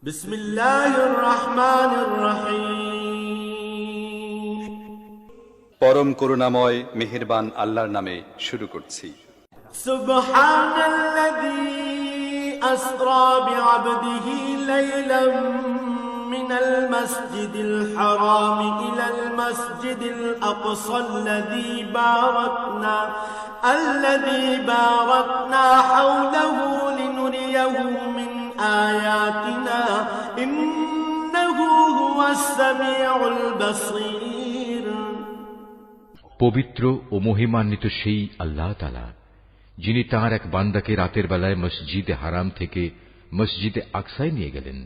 বিসমিল্লাহির রহমানির রহিম। পরম করুণাময় মেহেরবান আল্লাহর নামে শুরু করছি। সুবহানাল্লাযী আসরা বিআবদিহি লাইলাম মিনাল মাসজিদিল হারাম ইলাল মাসজিদিল আকসাল্লাযী বারাকনা হাওলাহু লিনুরিয়াহু মিন আয়াতিনা ইন্নাহু হুয়াস সামিউল বাসীর। পবিত্র ও মহিমান্বিত সেই আল্লাহ তাআলা, যিনি তাঁর এক বান্দাকে রাতের বেলায় মসজিদে হারাম থেকে মসজিদে আকসায় নিয়ে গেলেন,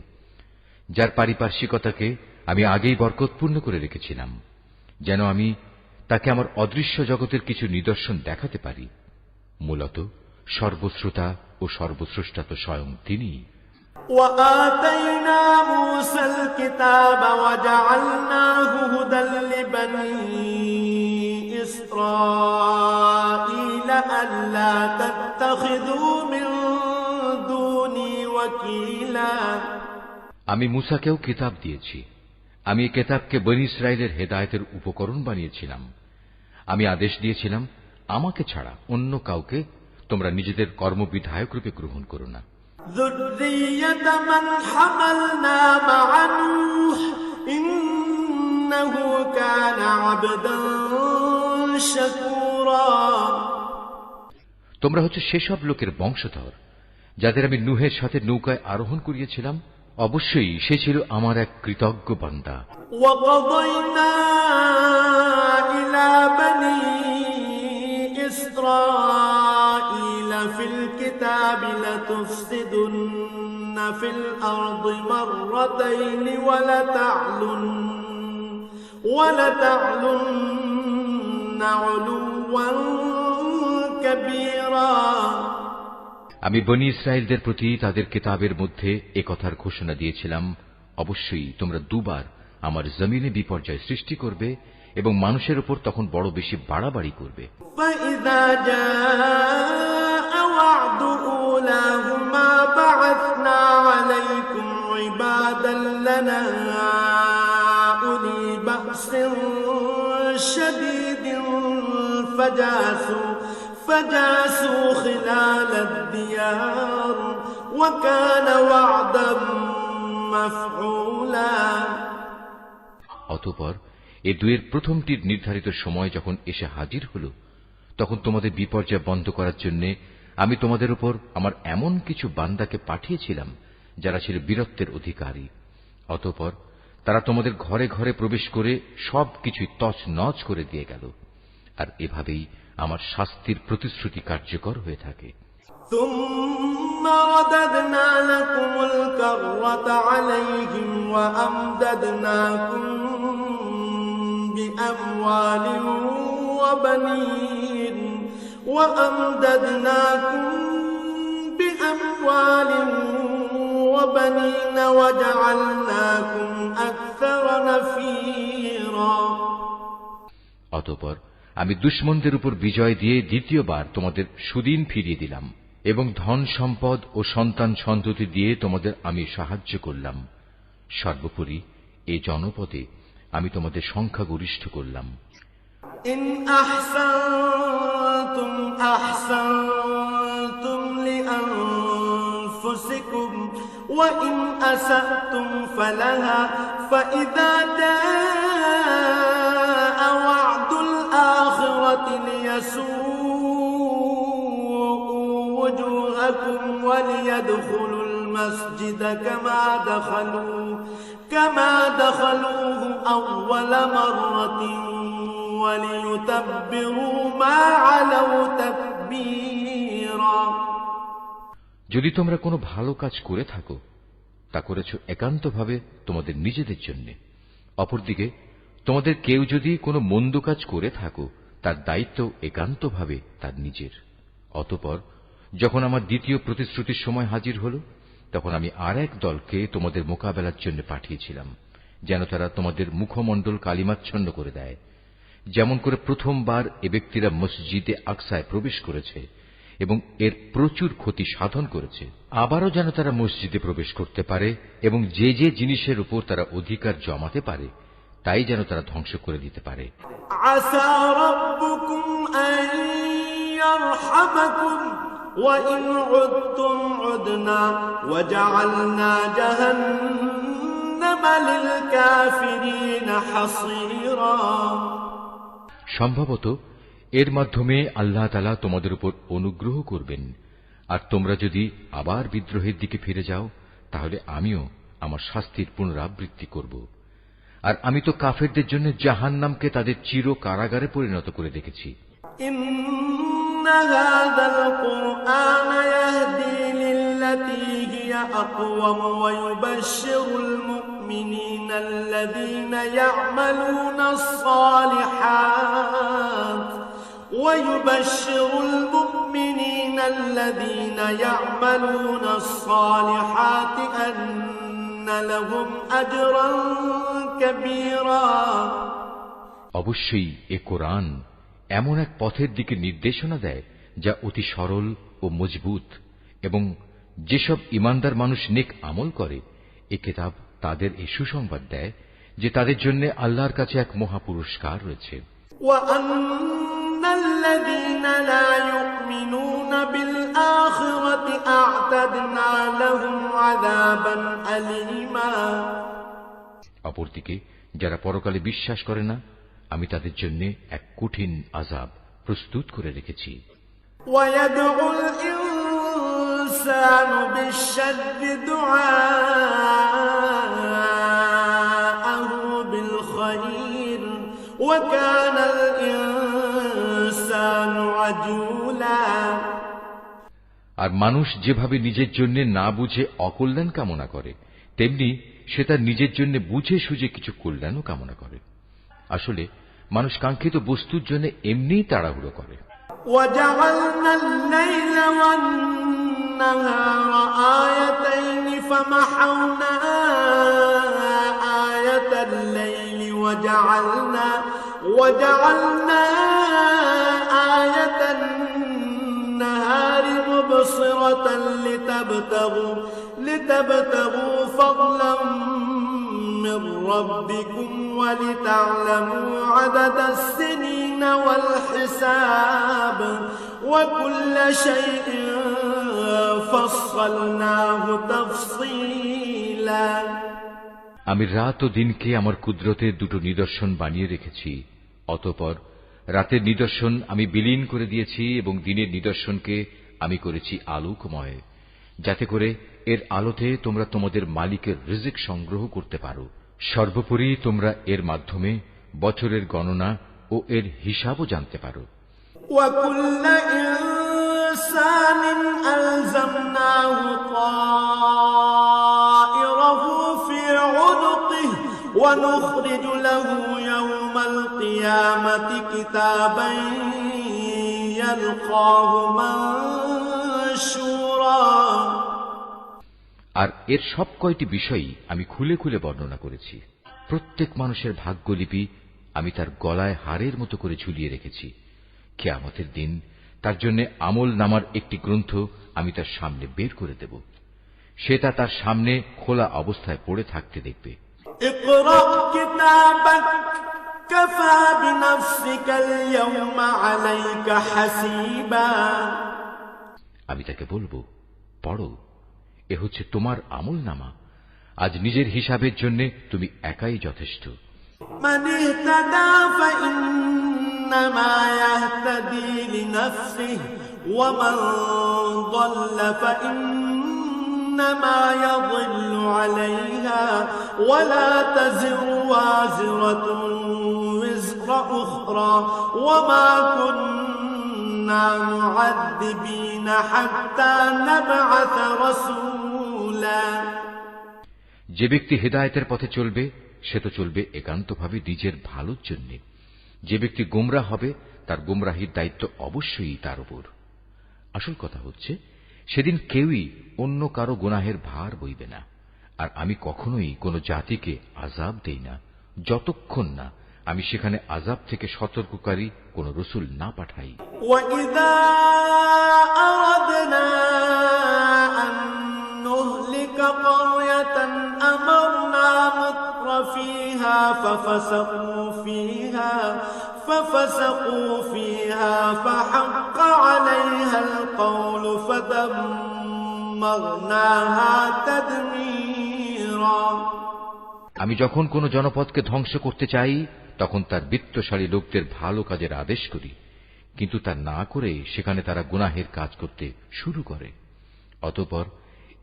যার পারিপার্শ্বিকতাকে আমি আগেই বরকতপূর্ণ করে রেখেছিলাম, যেন আমি তাকে আমার অদৃশ্য জগতের কিছু নিদর্শন দেখাতে পারি। মূলত সর্বশ্রোতা ও সর্বস্রষ্টা তো স্বয়ং তিনিই। وآتينا موسى الكتاب وجعلناه هدى لبني إسرائيل ألا تتخذوا من دوني وكيلا। আমি মুসাকেও কিতাব দিয়েছি। আমি এই কিতাবকে বনী ইসরায়েলের হেদায়েতের উপকরণ বানিয়েছিলাম। আমি আদেশ দিয়েছিলাম, আমাকে ছাড়া অন্য কাউকে তোমরা নিজেদের কর্মবিধায়ক রূপে গ্রহণ করো না। ذرية من حملنا مع نوح إنه كان عبدا شكورا। তোমরা হচ্ছে সেসব লোকের বংশধর যাদের আমি নূহের সাথে নৌকায় আরোহণ করিয়েছিলাম। অবশ্যই সে ছিল আমার এক কৃতজ্ঞ বান্দা। وقضينا إلى بني إسرائيل في الكتاب لتفسدن في الأرض مرتين ولتعلن علوا كبيرا। আমি বনী ইসরায়েলদের প্রতি তাদের কিতাবের মধ্যে একথার ঘোষণা দিয়েছিলাম, অবশ্যই তোমরা দুবার আমার জমিনে বিপর্যয় সৃষ্টি করবে এবং মানুষের উপর তখন বড় বেশি বাড়াবাড়ি করবে। فإذا جاء وعد أولاهما بعثنا عليكم عبادا لنا أولي بأس شديد فجاسوا خلال الديار وكان وعدا مفعولا। অতঃপর এ দুয়ের প্রথমটির নির্ধারিত সময় যখন এসে হাজির হল, তখন তোমাদের বিপর্যয় বন্ধ করার জন্য আমি তোমাদের উপর আমার এমন কিছু বান্দাকে পাঠিয়েছিলাম যারা ছিল বীরত্বের অধিকারী। অতঃপর তারা তোমাদের ঘরে ঘরে প্রবেশ করে সবকিছুই তছনছ করে দিয়ে গেল। আর এভাবেই আমার শাস্তির প্রতিশ্রুতি কার্যকর হয়ে থাকে। ثم رددنا لكم الكرة عليهم وأمددناكم بأموال وبنين وجعلناكم أكثر نفيرا। অতঃপর আমি দুশমনদের উপর বিজয় দিয়ে দ্বিতীয়বার তোমাদের সুদিন ফিরিয়ে দিলাম এবং ধন সম্পদ ও সন্তান সন্ততি দিয়ে তোমাদের আমি সাহায্য করলাম। সর্বোপরি এই জনপদে আমি তোমাদের সংখ্যাগরিষ্ঠ করলাম। إن أحسنتم أحسنتم لأنفسكم وإن أسأتم فلها فإذا جاء وعد الآخرة ليسوءوا وجوهكم وليدخلوا المسجد كما دخلوه أول مرة وليتبروا ما علوا تتبيرا। যদি তোমরা কোনো ভালো কাজ করে থাকো, তা করেছ একান্তভাবে তোমাদের নিজেদের জন্য। অপরদিকে তোমাদের কেউ যদি কোনো মন্দ কাজ করে থাকো, তার দায়িত্ব একান্তভাবে তার নিজের। অতঃপর যখন আমার দ্বিতীয় প্রতিশ্রুতির সময় হাজির হল, তখন আমি আর এক দলকে তোমাদের মোকাবেলার জন্য পাঠিয়েছিলাম, যেন তারা তোমাদের মুখমণ্ডল কালিমাচ্ছন্ন করে দেয়, যেমন করে প্রথমবার এ ব্যক্তিরা মসজিদে আকসায় প্রবেশ করেছে এবং এর প্রচুর ক্ষতি সাধন করেছে। আবারও যেন তারা মসজিদে প্রবেশ করতে পারে এবং যে যে জিনিসের উপর তারা অধিকার জমাতে পারে তাই যেন তারা ধ্বংস করে দিতে পারে। আসা রাব্বুকুম আন ইয়ারহামাকুম ওয়া ইন উদতুম উদনা ওয়া জাআলনা জাহান্নামা লিল কাফিরিন হাসীরা। সম্ভবত এর মাধ্যমে আল্লাহ তাআলা তোমাদের উপর অনুগ্রহ করবেন, আর তোমরা যদি আবার বিদ্রোহের দিকে ফিরে যাও তাহলে আমিও আমার শাস্তির পুনরাবৃত্তি করব। আর আমি তো কাফেরদের জন্য জাহান্নামকে তাদের চির কারাগারে পরিণত করে রেখেছি। ইন্না হাযাল কুরআন ইয়াহদি লিল্লাতী হিয়া আকওয়াম ওয়া ইউবাশশিরুল মুমিনিনা আল্লাযীনা ইয়া'মালুনাস সালিহাত ويبشر المؤمنين الذين يعملون الصالحات أن لهم أجرا كبيرا। অবশ্যই এ কোরআন এমন এক পথের দিকে নির্দেশনা দেয় যা অতি সরল ও মজবুত, এবং যেসব ঈমানদার মানুষ নেক আমল করে এ কিতাব তাদের এই সুসংবাদ দেয় যে তাদের জন্য আল্লাহর কাছে এক মহা পুরস্কার রয়েছে। الذين لا يؤمنون بالآخرة أعتدنا لهم عذابا أليما। অপরদিকে যারা পরকালে বিশ্বাস করে না আমি তাদের জন্য এক কঠিন আযাব প্রস্তুত করে রেখেছি। ويدعو الإنسان بالشر دعاءه بالخير وكان আর মানুষ যেভাবে নিজের জন্য না বুঝে অকল্যাণ কামনা করে তেমনি সে তার নিজের জন্য বুঝে সুঝে কিছু কল্যাণও কামনা করে। আসলে মানুষ কাঙ্ক্ষিত বস্তুর জন্য এমনিই তাড়াহুড়ো করে। وجعلنا الليل والنهار آيتين فمحونا آية الليل وجعلنا آية النهار مبصرة لتبتغوا فضلا من ربكم ولتعلموا عدد السنين والحساب وكل شيء فصلناه تفصيلا। আমি রাত ও দিনকে আমার কুদরতের দুটো নিদর্শন বানিয়ে রেখেছি, অতঃপর রাতের নিদর্শন আমি বিলীন করে দিয়েছি এবং দিনের নিদর্শনকে আমি করেছি আলোকময়, যাতে করে এর আলোতে তোমরা তোমাদের মালিকের রিজিক সংগ্রহ করতে পারো। সর্বোপরি তোমরা এর মাধ্যমে বছরের গণনা ও এর হিসাবও জানতে পারো। وَكُلَّ إِنسَانٍ أَلْزَمْنَاهُ طَائِرَهُ فِي عُنُقِهِ وَنُخْرِجُ لَهُ يَوْمَ الْقِيَامَةِ كِتَابًا يَلْقَاهُ مَنشُورًا। আর এর সব কয়টি বিষয়ই আমি খুলে খুলে বর্ণনা করেছি। প্রত্যেক মানুষের ভাগ্যলিপি আমি তার গলায় হারের মতো করে ঝুলিয়ে রেখেছি। কিয়ামতের দিন তার জন্য আমল নামার একটি গ্রন্থ আমি তার সামনে বের করে দেব। সে তা তার সামনে খোলা অবস্থায় পড়ে থাকতে দেখবে। ইকরা কিতাবাক কাফা বিনাফসিকা আল-ইয়াওমা আলাইকা হাসিবা। আমি তাকে বলবো, পড়ো, এ হচ্ছে তোমার আমল নামা, আজ নিজের হিসাবের জন্য তুমি একাই যথেষ্ট। মান ইহতাদা ফাইন্নামা ইয়াহতাদি লিনাফসিহি ওয়া মান দাল্লা ফাইন্নামা ইয়াদিল্লু আলাইহা ওয়া লা তাজিরু ওয়াজিরাতুন উযরা উখরা ওয়া মা কুন্না মুআদ্দিবিনা হাত্তা নাবআসা রাসূলা। যে ব্যক্তি হেদায়েতের পথে চলবে সে তো চলবে একান্তভাবে নিজের ভালোর জন্য। যে ব্যক্তি গোমরাহ হবে তার গোমরাহির দায়িত্ব অবশ্যই তার উপর। আসল কথা হচ্ছে সেদিন কেউই অন্য কারো গুনাহের ভার বইবে না। আর আমি কখনোই কোনো জাতিকে আযাব দেই না যতক্ষণ না আমি সেখানে আযাব থেকে সতর্ককারী কোন রাসূল না পাঠাই। وَإِذَا أَرَدْنَا أَن نُّهْلِكَ قَرْيَةً أَمَرْنَا مُتْرَفِيهَا فَفَسَقُوا فِيهَا فَحَقَّ عَلَيْهَا الْقَوْلُ فَدَمَّرْنَاهَا تَدْمِيرًا। আমি যখন কোন জনপদকে ধ্বংস করতে চাই তখন তার বিত্তশালী লোকদের ভালো কাজের আদেশ করি, কিন্তু তা না করে সেখানে তারা গুনাহের কাজ করতে শুরু করে। অতঃপর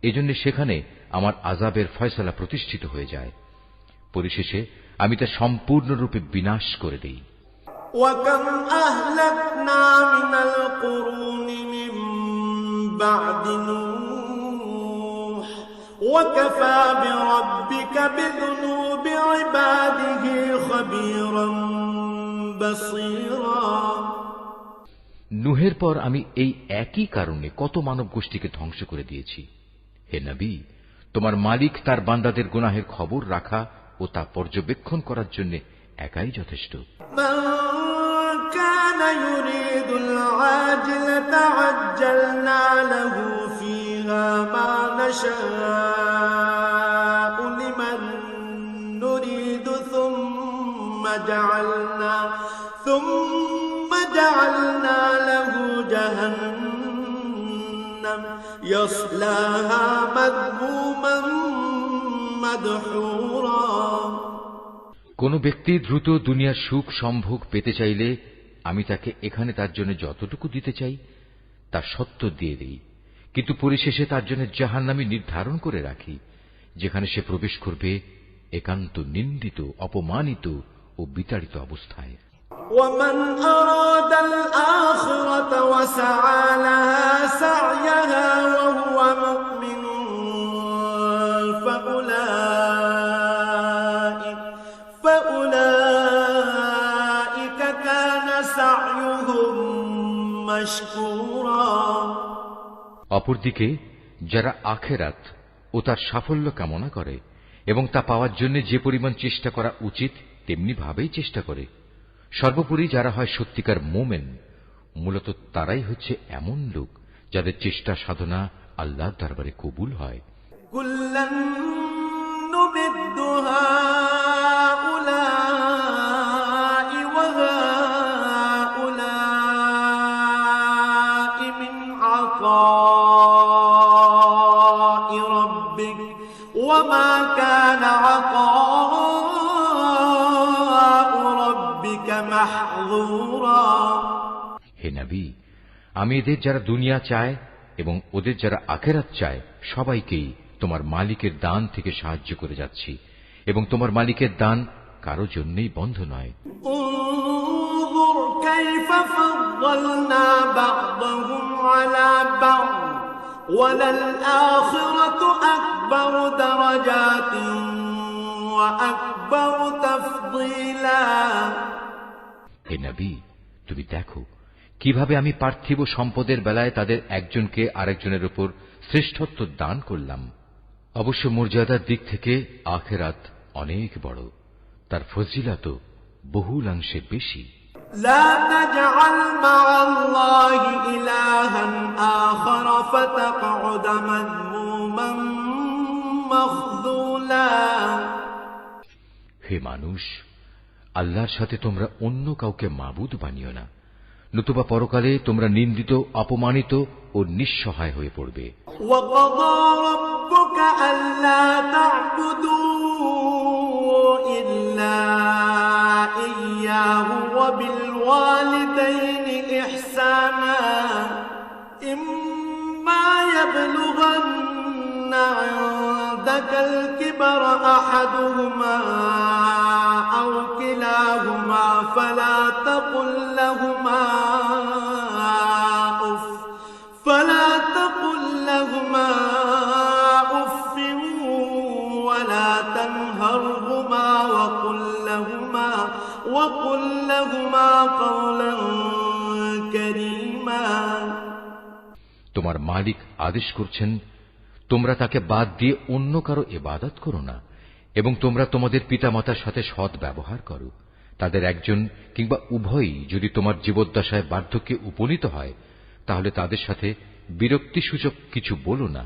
এজন্য সেখানে আমার আযাবের ফয়সালা প্রতিষ্ঠিত হয়ে যায়। পরিশেষে আমি তা সম্পূর্ণরূপে বিনাশ করে দেই। وَكَمْ أَهْلَكْنَا مِنَ الْقُرُونِ مِنْ بَعْدِ نُوحٍ وَكَفَى بِرَبِّكَ بِذُنُوبِ عِبَادِهِ خَبِيرًا بَصِيرًا। নূহের পর আমি এই একই কারণে কত মানব গোষ্ঠীকে ধ্বংস করে দিয়েছি। হে নবী, তোমার মালিক তার বান্দাদের গুনাহের খবর রাখা ও তা পর্যবেক্ষণ করার জন্য একাই যথেষ্ট। من كان يريد العاجلة عجلنا له فيها ما نشاء لمن نريد ثم جعلنا له جهنم يصلاها مذموما مدحورا। কোন ব্যক্তি দ্রুত দুনিয়ার সুখ সম্ভোগ পেতে চাইলে আমি তাকে এখানে তার জন্য যতটুকু দিতে চাই তা সত্য দিয়ে দিই, কিন্তু পরিশেষে তার জন্য জাহান্নামী নির্ধারণ করে রাখি, যেখানে সে প্রবেশ করবে একান্ত নিন্দিত, অপমানিত ও বিতাড়িত অবস্থায়। ومن أراد الآخرة وسعى لها سعيها وهو مؤمن فأولئك كان سعيهم مشكورا। অপরদিকে যারা আখিরাত ও তার সাফল্য কামনা করে এবং তা পাওয়ার জন্য যে পরিমাণ চেষ্টা করা উচিত তেমনি ভাবেই চেষ্টা করে, সর্বোপরি যারা হয় সত্যিকার মোমেন, মূলত তারাই হচ্ছে এমন লোক যাদের চেষ্টা সাধনা আল্লাহর দরবারে কবুল হয়। কুল্লান নুমিদ্দু হাউলাই ওয়া হাউলাই মিন আতাই রাব্বিক ওয়া মা কানা হে নবী, আমি এদের যারা দুনিয়া চায় এবং ওদের যারা আখিরাত চায় সবাইকেই তোমার মালিকের দান থেকে সাহায্য করে যাচ্ছি, এবং তোমার মালিকের দান কারো জন্যই বন্ধ নয়। انظر كيف فضلنا بعضهم على بعض وللآخرة أكبر درجات وأكبر تفضيلا। হে নবী, তুমি দেখো কিভাবে আমি পার্থিব সম্পদের বেলায় তাদের একজনকে আরেকজনের উপর শ্রেষ্ঠত্ব দান করলাম। অবশ্য মর্যাদার দিক থেকে আখিরাত অনেক বড়, তার ফজিলত বহুলাংশে বেশি। لا تجعل مع الله إلها آخر فتقعد مذموما مخذولا। হে মানুষ, আল্লাহর সাথে তোমরা অন্য কাউকে মাবুদ বানিও না, নতুবা পরকালে তোমরা নিন্দিত, অপমানিত ও নিঃসহায় হয়ে পড়বে। وَقَضَى رَبُّكَ أَلَّا تَعْبُدُوا إِلَّا إِيَّاهُ وَبِالْوَالِدَيْنِ إِحْسَانًا إِمَّا يَبْلُغَنَّ عِندَكَ الْكِبَرَ أَحَدُهُمَا أَوْ كِلَاهُمَا فَلَا تَقُل لَّهُمَا أُفٍّ وَلَا تَنْهَرْهُمَا وَقُل لَّهُمَا قَوْلًا كَرِيمًا। তোমার মালিক আদেশ করছেন, তোমরা তাকে বাদ দিয়ে অন্য কারো ইবাদত করো না, এবং তোমরা তোমাদের পিতামাতার সাথে সৎ ব্যবহার করো, তাদের একজন কিংবা উভয়ই যদি তোমার জীবদ্দশায় বার্ধক্যে উপনীত হয়, তাহলে তাদের সাথে বিরক্তিসূচক কিছু বলো না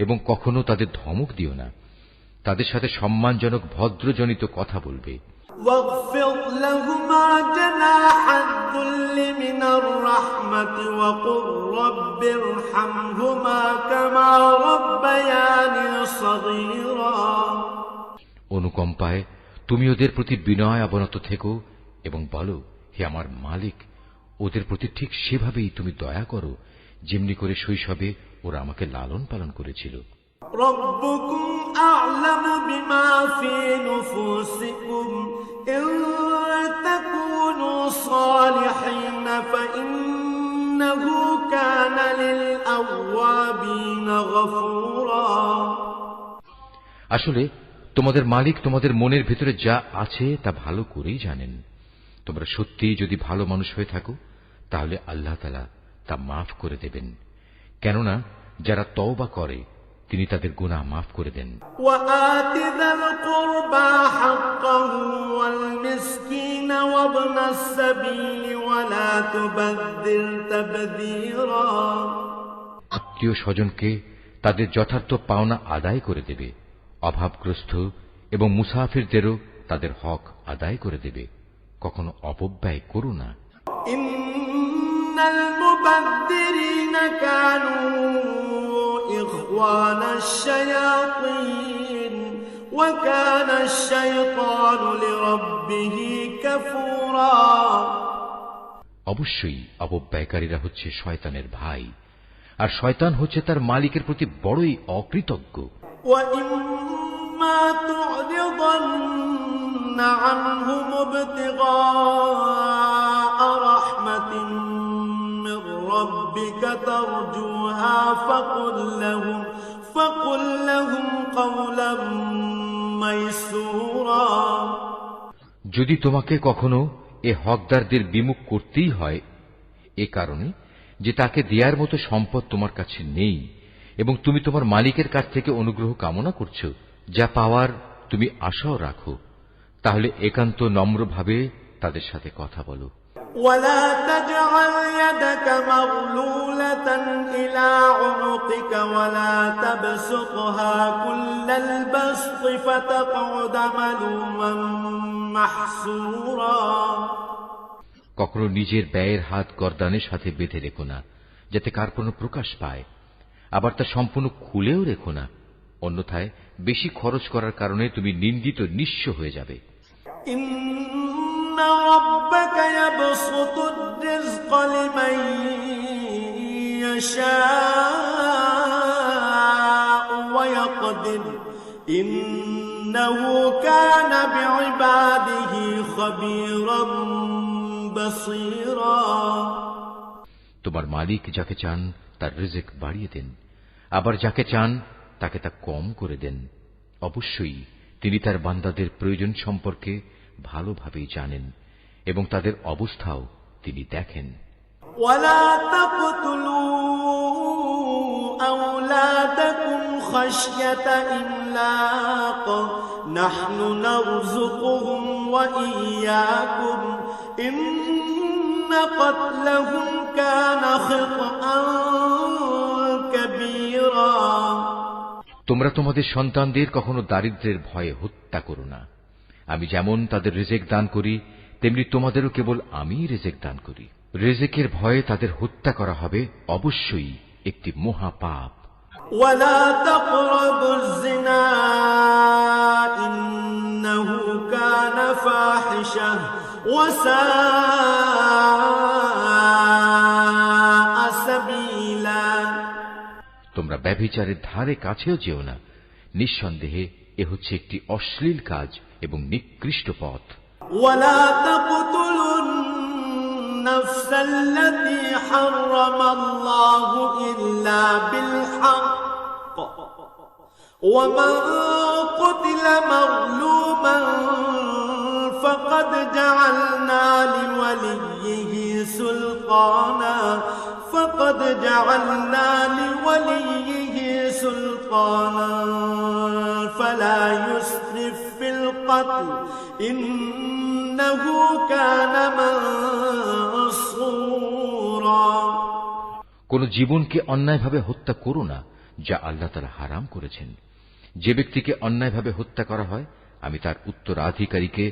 এবং কখনো তাদের ধমক দিও না। তাদের সাথে সম্মানজনক ভদ্রজনিত কথা বলবে। واخفض لهما جناح الذل من الرحمة وقل رب ارحمهما كما ربياني صغيرا। অনুকম্পায় তুমি ওদের প্রতি বিনয় অবনত থেকো এবং বলো, হে আমার মালিক, ওদের প্রতি ঠিক সেভাবেই তুমি দয়া করো যেমনি করে শৈশবে ওরা আমাকে লালন পালন করেছিল। ربكم أعلم بما في نفوسكم إن تكونوا صالحين فإنه كان للأوابين غفورا। আসলে তোমাদের মালিক তোমাদের মনের ভিতরে যা আছে তা ভালো করেই জানেন। তোমরা সত্যি যদি ভালো মানুষ হয়ে থাকো তাহলে আল্লাহ তাআলা তা মাফ করে দেবেন, কেননা যারা তওবা করে তিনি তাদের গুনাহ মাফ করে দেন। وآت ذا القربى حقه والمسكين وابن السبيل ولا تبذر تبذيرا। আত্মীয় স্বজনকে তাদের যথার্থ পাওনা আদায় করে দেবে, অভাবগ্রস্ত এবং মুসাফিরদেরও তাদের হক আদায় করে দেবে, কখনো অপব্যয় করো না। ইন্নাল মুবাদদিরিনা কানু ইখওয়ানাশ শায়াতিন ওয়া কানাশ শাইতানু লিরাব্বিহি কাফুরা। অবশ্যই অপব্যয়কারীরা হচ্ছে শয়তানের ভাই, আর শয়তান হচ্ছে তার মালিকের প্রতি বড়ই অকৃতজ্ঞ। وَإِمَّا تُعْرِضَنَّ عَنْهُمُ ابْتِغَاءَ رَحْمَةٍ مِّن رَّبِّكَ تَرْجُوهَا فَقُل لَّهُمْ قَوْلًا مَّيْسُورًا। যদি তোমাকে কখনো এ হকদারদের বিমুখ করতেই হয়, এ কারণে যে তাকে দেয়ার মতো সম্পদ তোমার কাছে নেই এবং তুমি তোমার মালিকের কাছ থেকে অনুগ্রহ কামনা করছো, যা পাওয়ার তুমি আশাও রাখো, তাহলে একান্ত নম্রভাবে তাদের সাথে কথা বলো। ولا تجعل يدك مغلولة إلى عنقك ولا تبسطها كل البسط فتقعد ملوما محسورا। কখনো নিজের ব্যয়ের হাত গর্দানের সাথে বেঁধে রেখো না, যাতে কার কোনো প্রকাশ পায়, আবার তা সম্পূর্ণ খুলেও রেখো না, অন্যথায় বেশি খরচ করার কারণে তুমি নিন্দিত নিঃস্ব হয়ে যাবে। ইন্না রাব্বাকা ইয়াবসুতুর রিজকা লিমান ইয়াশাউ ওয়া ইয়াকদির ইন্নাহু কানা বিইবাদিহি খাবীরান বাসীরা। তোমার মালিক যাকে চান তার রিজিক বাড়িয়ে দেন, আবার যাকে চান তাকে তা কম করে দেন। অবশ্যই তিনি তার বান্দাদের প্রয়োজন সম্পর্কে ভালোভাবেই জানেন এবং তাদের অবস্থাও তিনি দেখেন। ওয়ালা তাকতুলু আওলাদাকুম খাশয়াতা ইমলাক নাহনু নারযুকুহুম ওয়া ইয়্যাকুম ইন্না ক্বাতলাহুম কানা খিতআন কাবীরা। তোমরা তোমাদের সন্তানদের কখনো দারিদ্র্যের ভয়ে হত্যা করো না। আমি যেমন তাদের রিজিক দান করি, তেমনি তোমাদেরও কেবল আমিই রিজিক দান করি। রিজিকের ভয়ে তাদের হত্যা করা হবে অবশ্যই একটি মহাপাপ। ওয়ালা তাকরাবুজ জিনা ইন্নাহু কানা ফাহিশা ওয়া সাআ সাবিলা। তোমরা ব্যভিচারের ধারে কাছেও যেও না, নিঃসন্দেহে এ হচ্ছে একটি অশ্লীল কাজ এবং নিকৃষ্ট পথ। ওয়ালা তাকতুলুন নাফসাল্লাতী হারামাল্লাহু ইল্লা বিল হক ওয়া মান কুতিলা মাযলুমান ফাকাদ জাআলনা লিওয়ালিয়্যিহি সুলতানা فقد جعلنا لوليه سلطانا فلا يسرف في القتل القتل إنه كان منصورا। কোন জীবনকে অন্যায়ভাবে হত্যা করো না, যা আল্লাহ তাআলা হারাম করেছেন। যে ব্যক্তিকে অন্যায়ভাবে হত্যা করা হয়, আমি তার উত্তরাধিকারীকে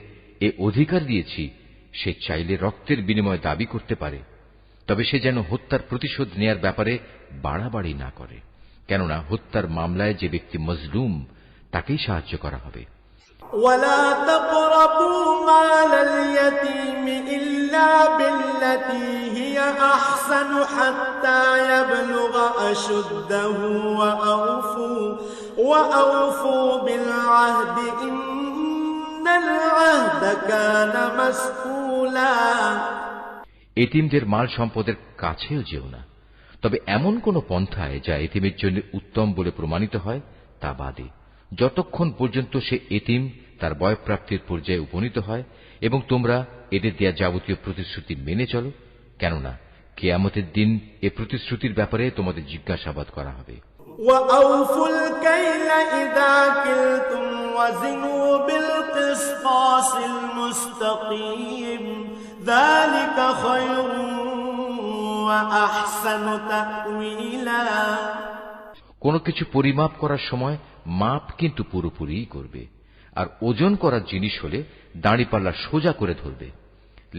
এ অধিকার দিয়েছি, সে চাইলে রক্তের বিনিময় দাবি করতে পারে, তবে সে যেন হত্যার প্রতিশোধ নেয়ার ব্যাপারে বাড়াবাড়ি না করে, কেননা হত্যার মামলায় যে ব্যক্তি মজলুম তাকেই সাহায্য করা হবে। ولا تقربوا مال اليتيم إلا بالتي هي أحسن حتى يبلغ أشده وأوفوا بالعهد إن العهد كان مسؤولا। এতিমদের মাল সম্পদের কাছেও যেও না, তবে এমন কোন পন্থায় যা এতিমের জন্য উত্তম বলে প্রমাণিত হয় তা বাদে, যতক্ষণ পর্যন্ত সে এতিম তার বয়ঃপ্রাপ্তির পর্যায়ে উপনীত হয়, এবং তোমরা এদের দেয়া যাবতীয় প্রতিশ্রুতি মেনে চলো, কেননা কিয়ামতের দিন এ প্রতিশ্রুতির ব্যাপারে তোমাদের জিজ্ঞাসাবাদ করা হবে। وأوفوا الكيل إذا كلتم وزنوا بالقسطاس المستقيم ذلك خير وأحسن تأويلا। কোন কিছু পরিমাপ করার সময় মাপ কিন্তু পুরোপুরিই করবে, আর ওজন করার জিনিস হলে দাঁড়িপাল্লা সোজা করে ধরবে।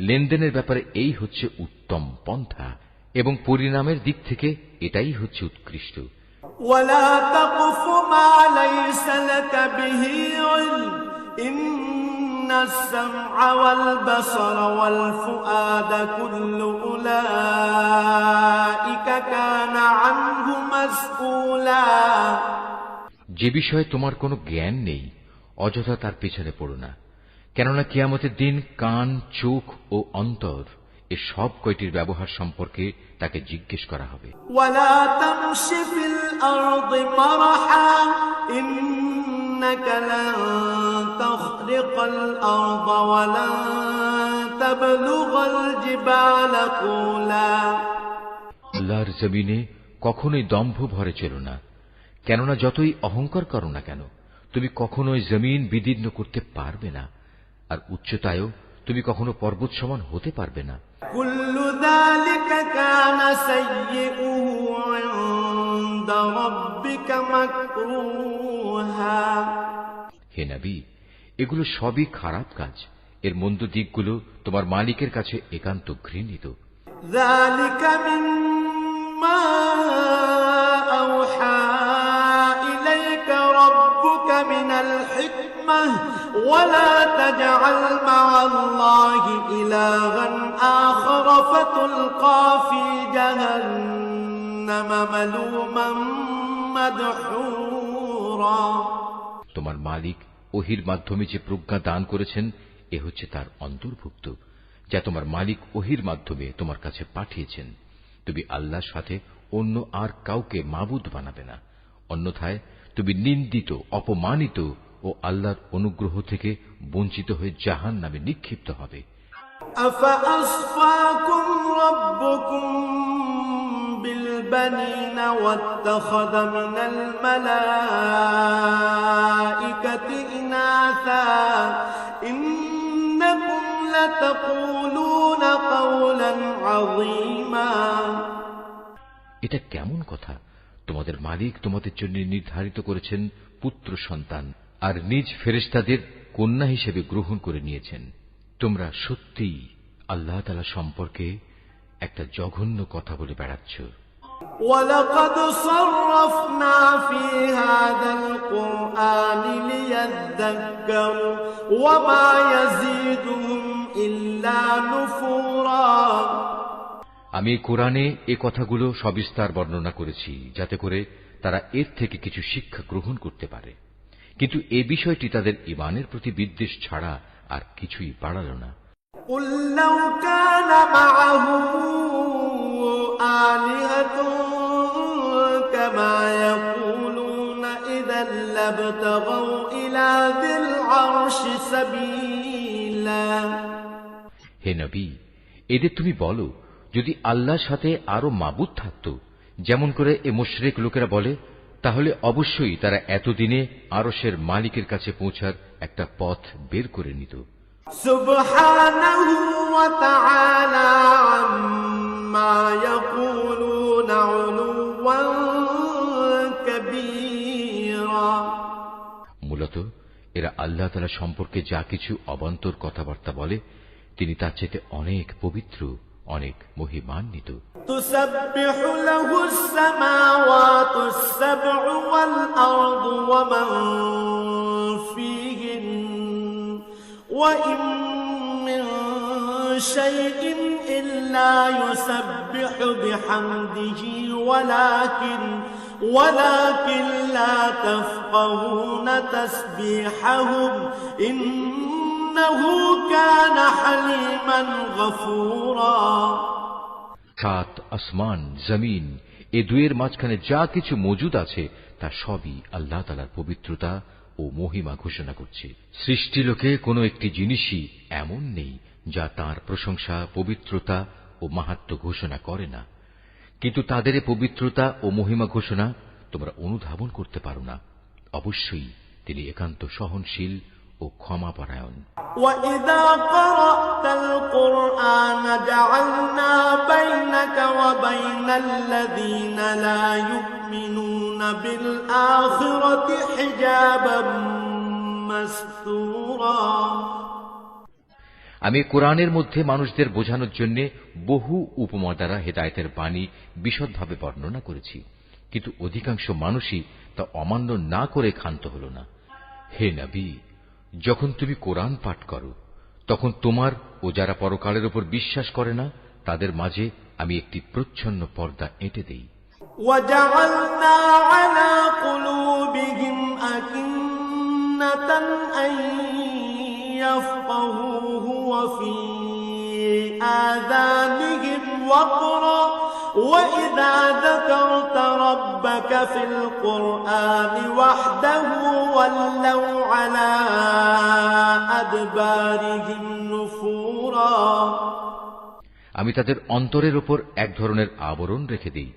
লেনদেনের ব্যাপারে এই হচ্ছে উত্তম পন্থা, এবং পরিণামের দিক থেকে এটাই হচ্ছে উৎকৃষ্ট। ولا تقف ما ليس لك به علم إن السمع والبصر والفؤاد كل أولئك كان عنه مسؤولا। যে বিষয়ে তোমার কোনো জ্ঞান নেই, অযথা তার পেছনে পড়ো না, কেননা কিয়ামতের দিন কান, চোখ ও অন্তর এ সব কয়টির ব্যবহার সম্পর্কে তাকে জিজ্ঞেস করা হবে। ولا تمش في الأرض مرحا إنك لن تخرق الأرض ولن تبلغ الجبال طولا। আল্লাহর জমিনে কখনোই দম্ভ ভরে চলো না, কেননা যতই অহংকার করো না কেন, তুমি কখনোই জমিন বিদীর্ণ করতে পারবে না, আর উচ্চতায়ও তুমি কখনো পর্বত সমান হতে পারবে না। كل ذلك كان سيئه عند ربك مكروها। হে নবী, এগুলো সবই খারাপ কাজ, এর মন্দ দিকগুলো তোমার মালিকের কাছে একান্ত ঘৃণিত। ذلك مما أوحى إليك ربك من الحكمة ولا تجعل مع الله إلها آخر فتلقى في جهنم ملوما مدحورا। তোমার মালিক ওহির মাধ্যমে যে প্রজ্ঞা দান করেছেন, এ হচ্ছে তার অন্তর্ভুক্ত, যা তোমার মালিক ওহির মাধ্যমে তোমার কাছে পাঠিয়েছেন। তুমি আল্লাহর সাথে অন্য আর কাউকে মাবুদ বানাবে না, অন্যথায় তুমি নিন্দিত, অপমানিত ও আল্লাহর অনুগ্রহ থেকে বঞ্চিত হয়ে জাহান্নামে নিক্ষিপ্ত হবে। أفأصفاكم ربكم بالبنين واتخذ من الملائكة إناثا إنكم لتقولون قولا عظيما। এটা কেমন কথা? তোমাদের মালিক তোমাদের জন্য নির্ধারিত করেছেন পুত্র সন্তান, আর নিজ ফেরেশতাদের কন্যা হিসেবে গ্রহণ করে নিয়েছেন। তোমরা সত্যিই আল্লাহ তাআলা সম্পর্কে একটা জঘন্য কথা বলে বেড়াচ্ছ। وَلَقَدْ صَرَّفْنَا فِي هَذَا الْقُرْآنِ لِيَذَّكَّرُوا وَمَا يَزِيدُهُمْ إِلَّا نُفُورًا। আমি কোরআনে এ কথাগুলো সবিস্তার বর্ণনা করেছি, যাতে করে তারা এর থেকে কিছু শিক্ষা গ্রহণ করতে পারে, কিন্তু এ বিষয়টি তাদের ঈমানের প্রতি বিদ্বেষ ছাড়া আর কিছুই বাড়াল না। قُل لَّوْ كَانَ مَعَهُ آلِهَةٌ كَمَا يَقُولُونَ إِذًا لَّابْتَغَوْا إِلَىٰ ذِي الْعَرْشِ سَبِيلًا। হে নবী, এদের তুমি বলো, যদি আল্লাহর সাথে আরো মাবুদ থাকত, যেমন করে এ মুশরিক লোকেরা বলে, তাহলে অবশ্যই তারা এতদিনে আরশের মালিকের কাছে পৌঁছার একটা পথ বের করে নিত। সুবহানাহু ওয়া তাআলা আম্মা ইয়াকুলুনা উলুওয়ান কাবীরা। মূলত এরা আল্লাহ তাআলা সম্পর্কে যা কিছু অবান্তর কথাবার্তা বলে তিনি তার চেয়ে অনেক পবিত্র, অনেক মহিমান্বিত। তুসাব্বিহু লাহুস সামাওয়াতুস সাব'ু ওয়াল আরদু ওয়া মান ফীহিন ওয়া ইন মিন শাইইন ইল্লা ইউসাব্বিহু বিহামদিহি ওয়ালাকিন লা তাফকাহুনা তাসবিহাহুম ইন্নাহু কানা হালিমান গফুরা। সাত আসমান, জমিন, এ দুয়ের মাঝখানে যা কিছু মজুদ আছে তা সবই আল্লাহ তাআলার পবিত্রতা ও মহিমা ঘোষণা করছে। সৃষ্টিলোকে কোনো একটি জিনিসই এমন নেই যা তার প্রশংসা, পবিত্রতা ও মাহাত্ম্য ঘোষণা করে না, কিন্তু তাদের পবিত্রতা ও মহিমা ঘোষণা তোমরা অনুধাবন করতে পারো না। অবশ্যই তিনি একান্ত সহনশীল ও ক্ষমাপরায়ণ। وَإِذَا قَرَأْتَ الْقُرْآنَ جَعَلْنَا بَيْنَكَ وَبَيْنَ الَّذِينَ لَا يُؤْمِنُونَ بِالْآخِرَةِ حِجَابًا مَسْتُورًا। আমি কোরআনের মধ্যে মানুষদের বোঝানোর জন্য বহু উপমা দ্বারা হেদায়েতের বাণী বিশদভাবে বর্ণনা করেছি, কিন্তু অধিকাংশ মানুষই তা অমান্য না করে ক্ষান্ত হল না। হে নবী, যখন তুমি কোরআন পাঠ করো তখন তোমার ও যারা পরকালের উপর বিশ্বাস করে না তাদের মাঝে আমি একটি প্রচ্ছন্ন পর্দা এঁটে দেই। وَجَعَلْنَا عَلَى قُلُوبِهِمْ أَكِنَّةً أَن يَفْقَهُوهُ وَفِي آذَانِهِمْ وَقْرًا وَإِذَا ذَكَرْتَ رَبَّكَ فِي الْقُرْآنِ وَحْدَهُ وَلَّوْا عَلَى أَدْبَارِهِمْ نُفُورًا। আমি তাদের অন্তরের উপর এক ধরনের আবরণ রেখে দিই,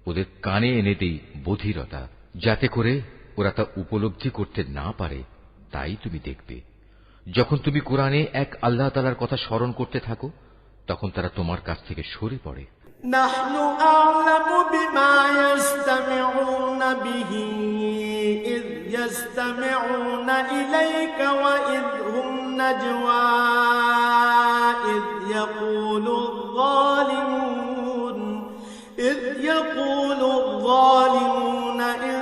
ওদের কানে এনে দিই বধিরতা, যাতে করে ওরা তা উপলব্ধি করতে না পারে। তাই তুমি দেখবে যখন তুমি কোরআনে এক আল্লাহ তাআলার কথা স্মরণ করতে থাকো তখন তারা তোমার কাছ থেকে সরে পড়ে। নাহনু আ'লামু বিমা ইয়াসতামিউনা বিহি ইয ইয়াসতামিউনা ইলাইকা ওয়া ইয হুম নাজওয়া ইয ইয়াকুলু الظالمون إن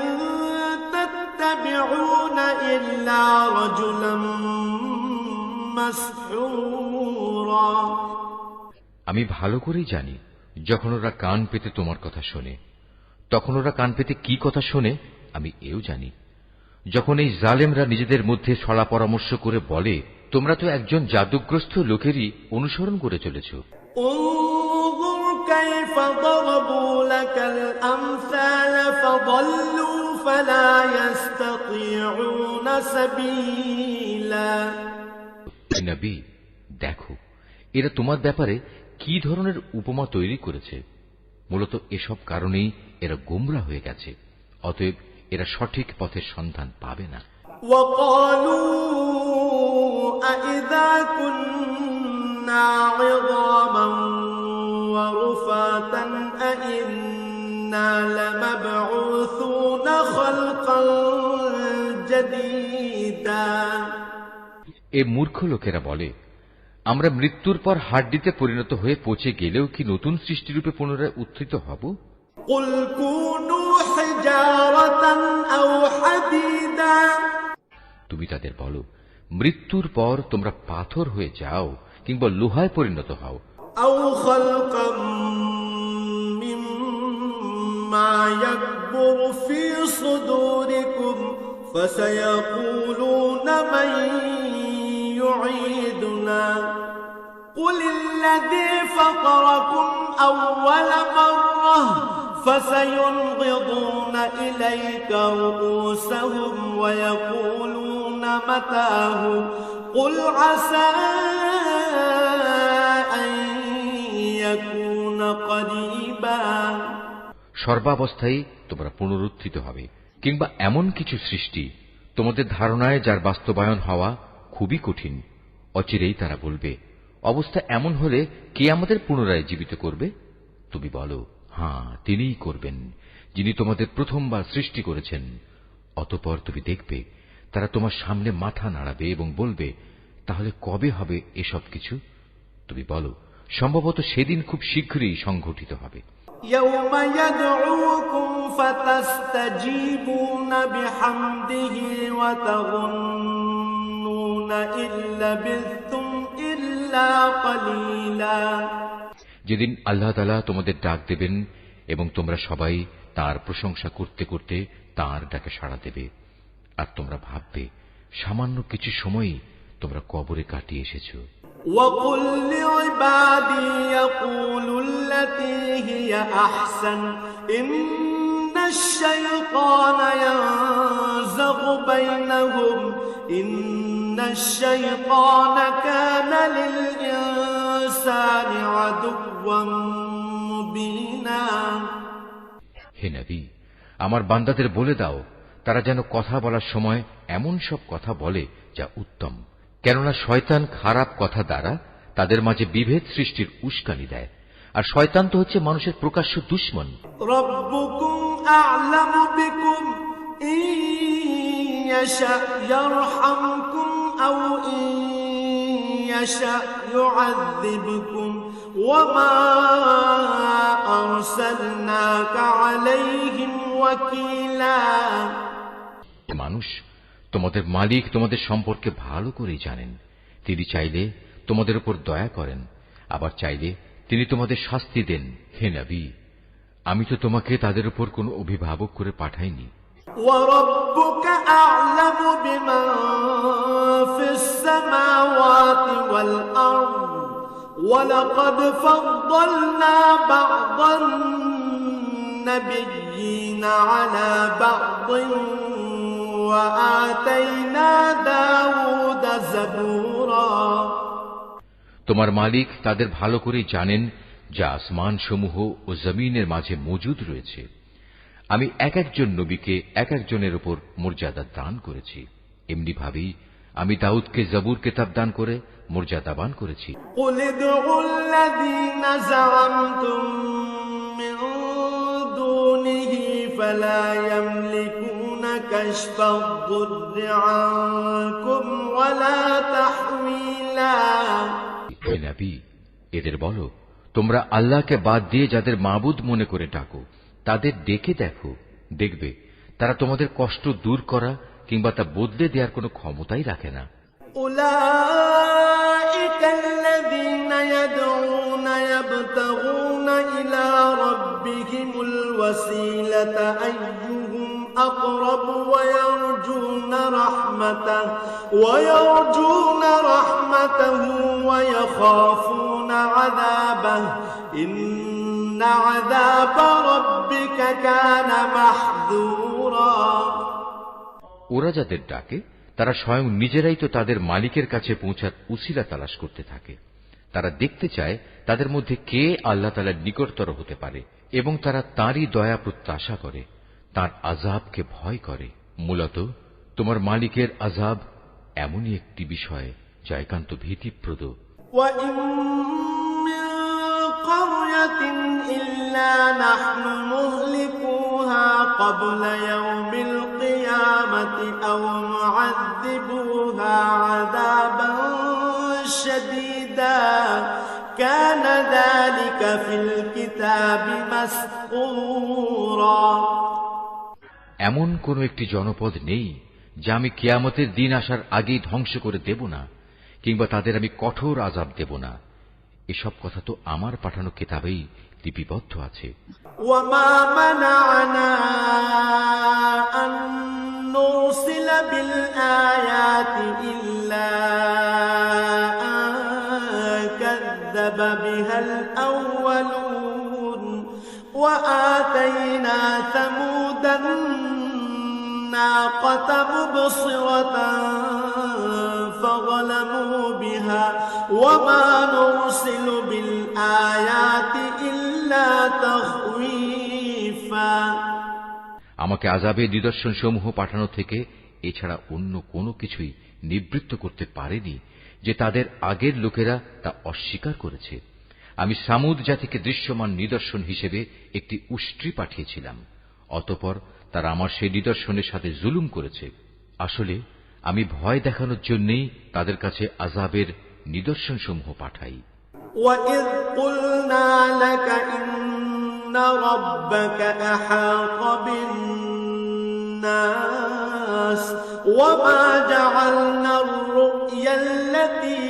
تتبعون إلا رجلا مسحورا। আমি ভালো করেই জানি যখন ওরা কান পেতে তোমার কথা শোনে তখন ওরা কান পেতে কি কথা শোনে আমি এও জানি। যখন এই জালেমরা নিজেদের মধ্যে ছড়া পরামর্শ করে বলে তোমরা তো একজন জাদুগ্রস্ত লোকেরই অনুসরণ করে চলেছ। انظر كيف ضربوا لك الأمثال فضلوا فلا يستطيعون سبيلا। নবী, দেখো এরা তোমার ব্যাপারে কি ধরনের উপমা তৈরি করেছে। মূলত এসব কারণেই এরা গোমরা হয়ে গেছে, অতএব এরা সঠিক পথের সন্ধান পাবে না। وقالوا أإذا كنا عظاما ورفاتا أإنا لمبعوثون خلقا جديدا। এ মূর্খ লোকেরা বলে আমরা মৃত্যুর পর হাড্ডিতে পরিণত হয়ে পচে গেলেও কি নতুন সৃষ্টিরূপে পুনরায় উত্থিত হব? قل كونوا حجارة أو حديدا। তুমি তাদের বলো মৃত্যুর পর তোমরা পাথর হয়ে যাও কিংবা লোহায় পরিণত হও। أو خلقا مما يكبر في صدوركم فسيقولون من يعيدنا قل الذي فطركم أول مرة فسينغضون إليك رؤوسهم ويقولون متاه قل عسى أن يكون قريبا। সর্বাবস্থায় তোমরা পুনরুত্থিত হবে, কিংবা এমন কিছু সৃষ্টি তোমাদের ধারণায় যার বাস্তবায়ন হওয়া খুবই কঠিন। অচিরেই তারা বলবে, অবস্থা এমন হলে কে আমাদের পুনরায় জীবিত করবে? তুমি বলো, হ্যাঁ, তিনিই করবেন, যিনি তোমাদের প্রথমবার সৃষ্টি করেছেন। অতঃপর তুমি দেখবে তারা তোমার সামনে মাথা নাড়াবে এবং বলবে, তাহলে কবে হবে এসব কিছু? তুমি বলো, সম্ভবত সেদিন খুব শীঘ্রই সংঘটিত হবে। يوم يدعوكم فتستجيبون بحمده وتظنون إن لبثتم إلا قليلا। যেদিন আল্লাহ তাআলা তোমাদের ডাক দেবেন এবং তোমরা সবাই তার প্রশংসা করতে করতে তার ডাকে সাড়া দেবে, আর তোমরা ভাববে সামান্য কিছু সময়ই তোমরা কবরে কাটিয়ে এসেছো। وقل لعبادي يقولوا التي هي أحسن إن الشيطان ينزغ بينهم إن الشيطان كان للإنسان عدوا مبينا। হে নবী, আমার বান্দাদের বলে দাও তারা যেন কথা বলার সময় এমন সব কথা বলে যা উত্তম, কেননা শয়তান খারাপ কথা দ্বারা তাদের মাঝে বিভেদ সৃষ্টির উস্কানি দেয়, আর শয়তান তো হচ্ছে মানুষের প্রকাশ্য দুশমন। রব্বুকুম আ'লামু বিকুম ইন ইয়াশা ইয়ারহামকুম আও ইন ইয়াশা ইউআযযিবকুম ওয়া মা আরসালনাকা আলাইহিম ওয়াকিলা। মানুষ, তোমাদের মালিক তোমাদের সম্পর্কে ভালো করেই জানেন। তিনি চাইলে তোমাদের উপর দয়া করেন, আবার চাইলে তিনি তোমাদের শাস্তি দেন। হে নবী, আমি তো তোমাকে তাদের উপর কোনো অভিভাবক করে পাঠাইনি। وَرَبُّكَ أَعْلَمُ بِمَنْ فِي السَّمَاوَاتِ وَالْأَرْضِ وَلَقَدْ فَضَّلْنَا بَعْضَ النَّبِيِّينَ عَلَى بَعْضٍ وَآتَيْنَا دَاوُودَ زَبُورًا। তোমার মালিক তাদের ভালো করেই জানেন যা আসমান সমূহ ও জমিনের মাঝে মজুদ রয়েছে। আমি এক একজন নবীকে এক একজনের উপর মর্যাদা দান করেছি। এমনি ভাবেই আমি দাউদকে জবুর কিতাব দান করে মর্যাদাবান করেছি। قُلِ ادْعُوا الَّذِينَ زَعَمْتُم مِّن دُونِهِ فَلَا يَمْلِكُونَ كَشْفَ الضُّرِّ عَنكُمْ وَلَا تَحْوِيلًا। হে নবী, এদের বলো, তোমরা আল্লাহকে বাদ দিয়ে যাদের মাবুদ মনে করে ডাকো, তাদের ডেকে দেখো, দেখবে তারা তোমাদের কষ্ট দূর করা কিংবা তা বদলে দেওয়ার কোনো ক্ষমতাই রাখে না। أولئك الذين يدعون يبتغون إلى ربهم الوسيلة أيهم أقرب ويرجون رحمته ويخافون عذابه إن عذاب ربك كان محذورا। ওরা যাদের ডাকে তারা স্বয়ং নিজেরাই তো তাদের মালিকের কাছে পৌঁছার উসিলা তালাশ করতে থাকে। তারা দেখতে চায় তাদের মধ্যে কে আল্লাহ তাআলার নিকটতর হতে পারে এবং তারা তাঁরই দয়া প্রত্যাশা করে, তাঁর আযাবকে ভয় করে। মূলত তোমার মালিকের আযাব এমনই একটি বিষয় যা একান্ত ভীতিপ্রদ। وَإِن مِّن قَرْيَةٍ إِلَّا نَحْنُ مُهْلِكُوهَا قَبْلَ يَوْمِ الْقِيَامَةِ أَوْ مُعَذِّبُوهَا عَذَابًا شَدِيدًا كَانَ ذَلِكَ فِي الْكِتَابِ مَسْطُورًا। এমন কোন একটি জনপদ নেই যা আমি কিয়ামতের দিন আসার আগেই ধ্বংস করে দেব না, কিংবা তাদের আমি কঠোর আযাব দেব না। এসব কথা তো আমার পাঠানো কিতাবেই লিপিবদ্ধ আছে। ওয়ামা মানা'না আন নুরসিলা বিল আয়াতি ইল্লা আন কাযযাবা বিহাল আউয়ালুন ওয়া আতাইনা সামুদান নাকাতা মুবসিরাতান فظلموا بها وما نرسل بالآيات إلا تخويفا। আমাকে আযাবের নিদর্শন সমূহ পাঠানো থেকে এছাড়া অন্য কোনো কিছুই নিবৃত্ত করতে পারেনি যে তাদের আগের লোকেরা তা অস্বীকার করেছে। আমি সামুদ জাতিকে দৃশ্যমান নিদর্শন হিসেবে একটি উষ্ট্রি পাঠিয়েছিলাম, অতঃপর তারা আমার সেই নিদর্শনের সাথে জুলুম করেছে। আসলে আমি ভয় দেখানোর জন্যই তাদের কাছে আযাবের নিদর্শনসমূহ পাঠাই। وَإِذْ قُلْنَا لَكَ إِنَّ رَبَّكَ أَحَاطَ بِالنَّاسِ وَمَا جَعَلْنَا الرُّؤْيَا الَّتِي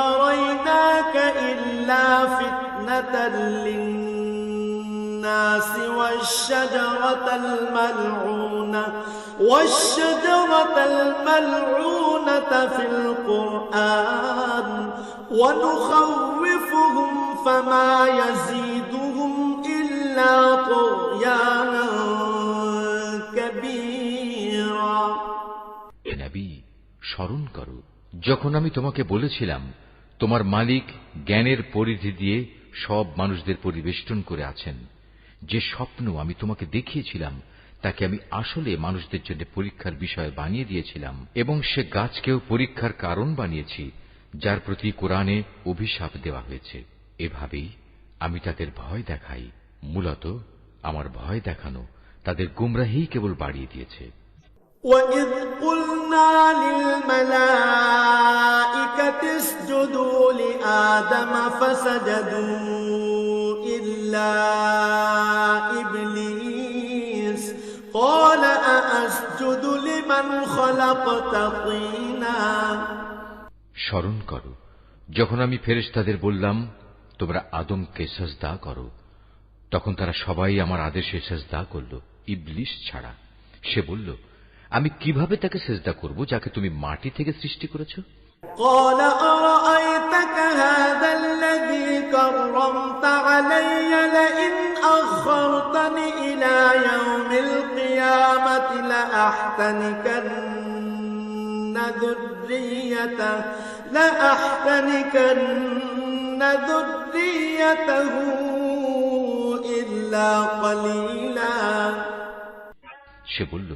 أَرَيْنَاكَ إِلَّا فِتْنَةً لِلنَّاسِ والشجرة الملعونة في القرآن ونخوفهم فما يزيدهم إلا طغيانا كبيرا। হে নবী, স্মরণ করো যখন আমি তোমাকে বলেছিলাম তোমার মালিক জ্ঞানের পরিধি দিয়ে সব মানুষদের পরিবেষ্টন করে আছেন। যে স্বপ্ন আমি তোমাকে দেখিয়েছিলাম তাকে আমি আসলে মানুষদের জন্য পরীক্ষার বিষয় বানিয়ে দিয়েছিলাম, এবং সে গাছকেও পরীক্ষার কারণ বানিয়েছি যার প্রতি কোরআনে অভিশাপ দেওয়া হয়েছে। এভাবেই আমি তাদের ভয় দেখাই। মূলত আমার ভয় দেখানো তাদের গুমরাহী কেবল বাড়িয়ে দিয়েছে। وَإِذْ قُلْنَا لِلْمَلَائِكَةِ اسْجُدُوا لِآدَمَ فَسَجَدُوا إِلَّا إِبْلِيسَ قَالَ أَأَسْجُدُ لِمَنْ خَلَقْتَ طِينًا। স্মরণ করো যখন আমি ফেরেশতাদের বললাম তোমরা আদমকে সাজদা করো, তখন তারা সবাই আমার আদেশে সাজদা করল, ইবলিস ছাড়া। সে বলল, আমি কিভাবে তাকে সিজদা করব যাকে তুমি মাটি থেকে সৃষ্টি করেছো? قال أرأيتك هذا الذي كرمت علي لئن أخرتني إلى يوم القيامة لأحتنكن ذريته إلا قليلا। সে বলল,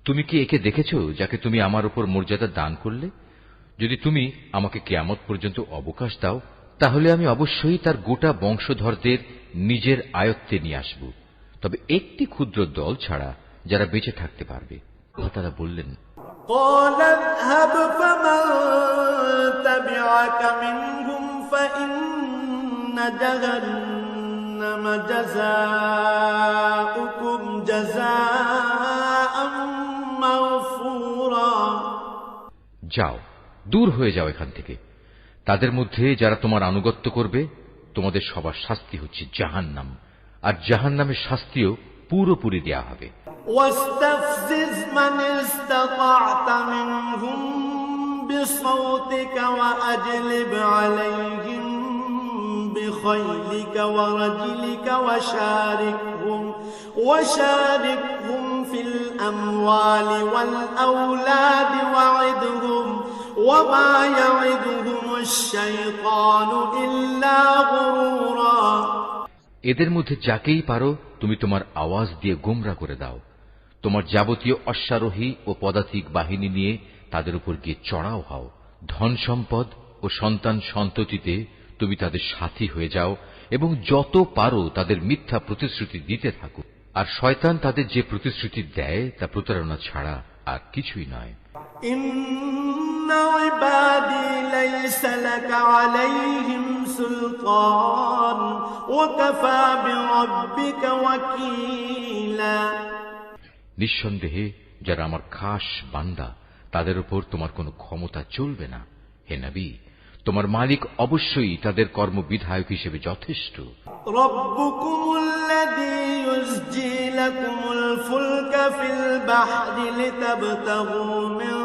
তুমি কি একে দেখেছো যাকে তুমি আমার উপর মর্যাদা দান করলে? যদি তুমি আমাকে কিয়ামত পর্যন্ত অবকাশ দাও তাহলে আমি অবশ্যই তার গোটা বংশধরদের নিজের আয়ত্তে নিয়ে আসব, তবে একটি ক্ষুদ্র দল ছাড়া যারা বেঁচে থাকতে পারবে। তারা বললেন, قال اذهب فمن تبعك منهم فإن جهنم جزاؤكم جزاء موفورا। যাও, দূর হয়ে যাও এখান থেকে। তাদের মধ্যে যারা তোমার আনুগত্য করবে তোমাদের সবার শাস্তি হচ্ছে জাহান্নাম, আর জাহান্নামের শাস্তিও পুরোপুরি দেয়া হবে। واستفزز من استطعت منهم بصوتك وأجلب عليهم بخيلك ورجلك وشاركهم في الأموال والأولاد وعدهم وما يعدهم الشيطان إلا غرورا। এদের মধ্যে যাকেই পারো তুমি তোমার আওয়াজ দিয়ে গোমরা করে দাও। তোমার যাবতীয় অশ্বারোহী ও পদাতিক বাহিনী নিয়ে তাদের উপর গিয়ে চড়াও হও। ধন সম্পদ ও সন্তান সন্ততিতে তুমি তাদের সাথী হয়ে যাও এবং যত পারো তাদের মিথ্যা প্রতিশ্রুতি দিতে থাকো। আর শয়তান তাদের যে প্রতিশ্রুতি দেয় তা প্রতারণা ছাড়া আর কিছুই নয়। ইন্না ইবাদি লাইসা লাকা আলাইহিম সুলতান ওয়া কাফা বিরাব্বিকা ওয়াকিলা। নিঃসন্দেহে যারা আমার খাস বান্দা তাদের উপর তোমার কোনো ক্ষমতা চলবে না। হে নবী, তোমার মালিক অবশ্যই তাদের কর্মবিধায়ক হিসেবে যথেষ্ট। রব্বুকুমুল্লাযী ইউসজি লাকুমুল ফুলকা ফিল বাহরি লিতাবতাগু মিন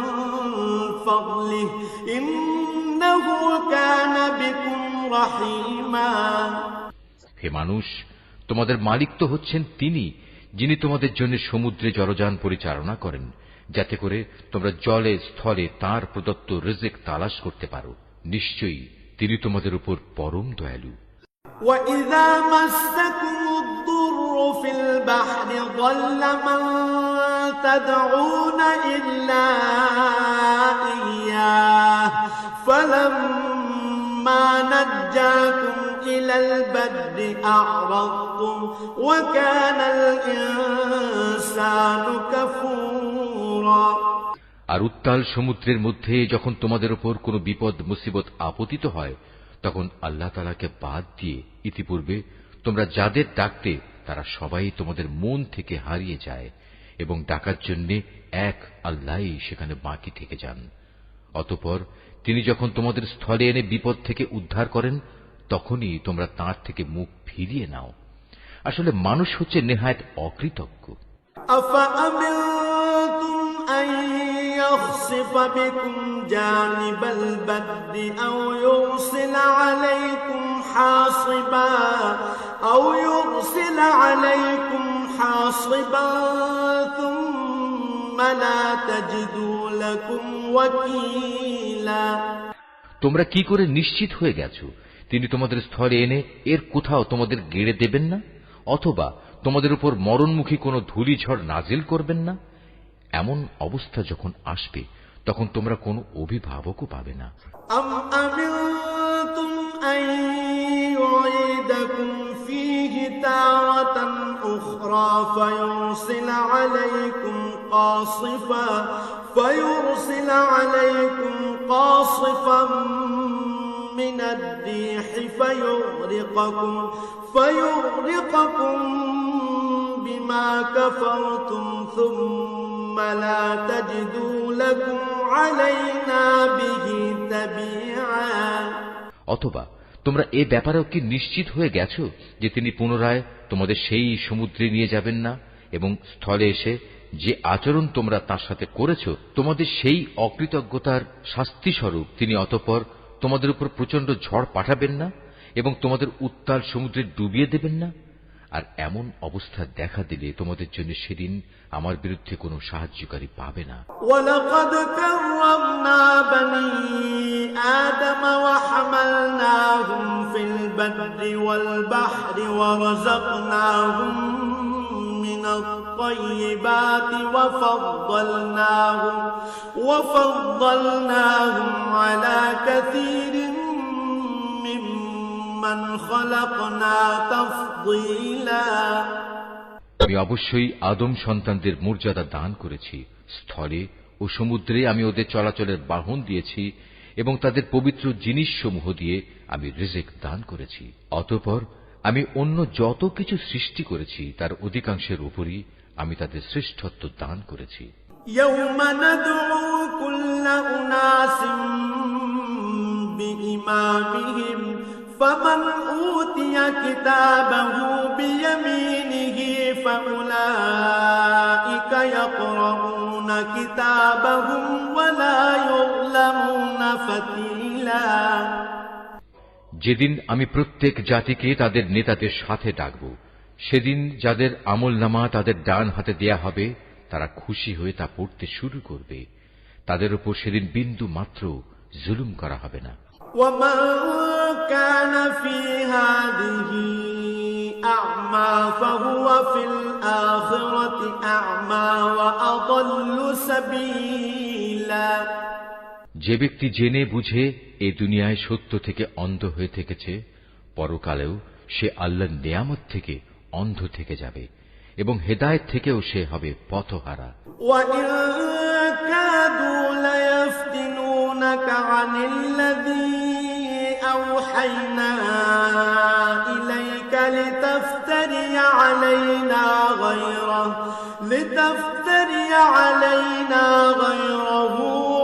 ফাদলিহি ইন্নাহু কানা বিকুম রাহিমা। হে মানুষ, তোমাদের মালিক তো হচ্ছেন তিনি যিনি তোমাদের জন্য সমুদ্রে জলযান পরিচালনা করেন, যাতে করে তোমরা জলে স্থলে তাঁর প্রদত্ত রিজিক তালাশ করতে পারো। নিশ্চয়ই তিনি তোমাদের উপর পরম দয়ালু। وَإِذَا مَسَّكُمُ الضُّرُّ فِي الْبَحْرِ ضَلَّ مَن تدعون إلا إياه فلما نجاكم إلى البر أعرضتم وكان الإنسان كفورا। আর উত্তাল সমুদ্রের মধ্যে যখন তোমাদের উপর কোনো বিপদ মুসিবত আপতিত হয়, তখন আল্লাহ তাআলাকে বাদ দিয়ে ইতিপূর্বে তোমরা যাদের ডাকতে তারা সবাই তোমাদের মন থেকে হারিয়ে যায় এবং ডাকার জন্য এক আল্লাহই সেখানে বাকি থেকে যান। অতঃপর তিনি যখন তোমাদের স্থলে এনে বিপদ থেকে উদ্ধার করেন, তখনই তোমরা তাঁর থেকে মুখ ফিরিয়ে নাও। আসলে মানুষ হচ্ছে নেহায়েত অকৃতজ্ঞ। يخسف بكم جانب البر أو يرسل عليكم حاصبا ثم لا تجدوا لكم وكيلا। তোমরা কি করে নিশ্চিত হয়ে গেছো তিনি তোমাদের স্থলে এনে এর কোথাও তোমাদের গেড়ে দেবেন না, অথবা তোমাদের উপর মরণমুখী কোনো ধূলিঝড় নাজিল করবেন না? এমন অবস্থা যখন আসবে তখন তোমরা কোনো অভিভাবকও পাবে না। أم أمنتم أن يعيدكم فيه تارة أخرى فيرسل عليكم قاصفا من الريح فيغرقكم بما كفرتم ثم لا تجدوا لكم علينا به تبيعا। অথবা তোমরা এ ব্যাপারেও কি নিশ্চিত হয়ে গেছো যে তিনি পুনরায় তোমাদের সেই সমুদ্রে নিয়ে যাবেন না এবং স্থলে এসে যে আচরণ তোমরা তার সাথে করেছো তোমাদের সেই অকৃতজ্ঞতার শাস্তি স্বরূপ তিনি অতঃপর তোমাদের উপর প্রচন্ড ঝড় পাঠাবেন না এবং তোমাদের উত্তাল সমুদ্রে ডুবিয়ে দেবেন না? আর এমন অবস্থা দেখা দিলে তোমাদের জন্য সেদিন আমার বিরুদ্ধে কোনো সাহায্যকারী পাবে না। ওয়ালাকাদ কাররামনা বনি আদম ওয়া হামালনাহুম ফিল বাররি ওয়াল বাহরি ওয়া রাযাকনাহুম মিনাত তাইয়্যিবাতি ওয়া ফাদ্দালনাহুম আলা কাসীরিন মিম্মান খালাকনা তাফদীলা। আমি অবশ্যই আদম সন্তানদের মর্যাদা দান করেছি। স্থলে ও সমুদ্রে আমি ওদের চলাচলের বাহন দিয়েছি এবং তাদের পবিত্র জিনিসসমূহ দিয়ে আমি রিজিক দান করেছি। অতঃপর আমি অন্য যত কিছু সৃষ্টি করেছি তার অধিকাংশের উপরই আমি তাদের শ্রেষ্ঠত্ব দান করেছি। ইয়াওমা নাদউ কুল্লা উনাসিম বিইমামিহিম فمن أوتي كتابه بيمينه فأولئك يقرؤون كتابهم ولا يظلمون فتيلا। যেদিন আমি প্রত্যেক জাতিকে তাদের নেতাদের সাথে ডাকব, সেদিন যাদের আমলনামা তাদের ডান হাতে দেয়া হবে তারা খুশি হয়ে তা পড়তে শুরু করবে। তাদের উপর সেদিন বিন্দু মাত্র জুলুম করা হবে না। ومن كان في هذه أعمى فهو في الآخرة أعمى وأضل سبيلا। যে ব্যক্তি জেনে বুঝে এই দুনিয়ায় সত্য থেকে অন্ধ হয়ে থেকেছে, পরকালেও সে আল্লাহর নেয়ামত থেকে অন্ধ থেকে যাবে এবং হেদায়েত থেকেও সে হবে পথহারা। وَإِن كَادُوا لَيَفْتِنُونَكَ عَنِ الَّذِي أَوْحَيْنَا إِلَيْكَ لِتَفْتَرِيَ عَلَيْنَا غَيْرَهُ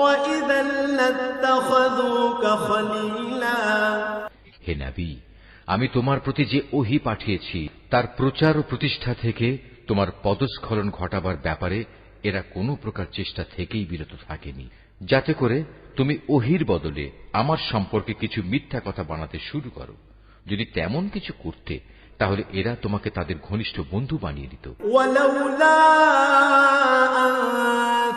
وَإِذًا لَاتَّخَذُوكَ خَلِيلًا। হে নবী, আমি তোমার প্রতি যে ওহী পাঠিয়েছি তার প্রচার ও প্রতিষ্ঠা থেকে তোমার পদস্খলন ঘটাবার ব্যাপারে এরা কোনো প্রকার চেষ্টা থেকেই বিরত থাকেনি, যাতে করে তুমি ওহীর বদলে আমার সম্পর্কে কিছু মিথ্যা কথা বানাতে শুরু করো। যদি তেমন কিছু করতে তাহলে এরা তোমাকে তাদের ঘনিষ্ঠ বন্ধু বানিয়ে দিত। ওয়ালাউলা আন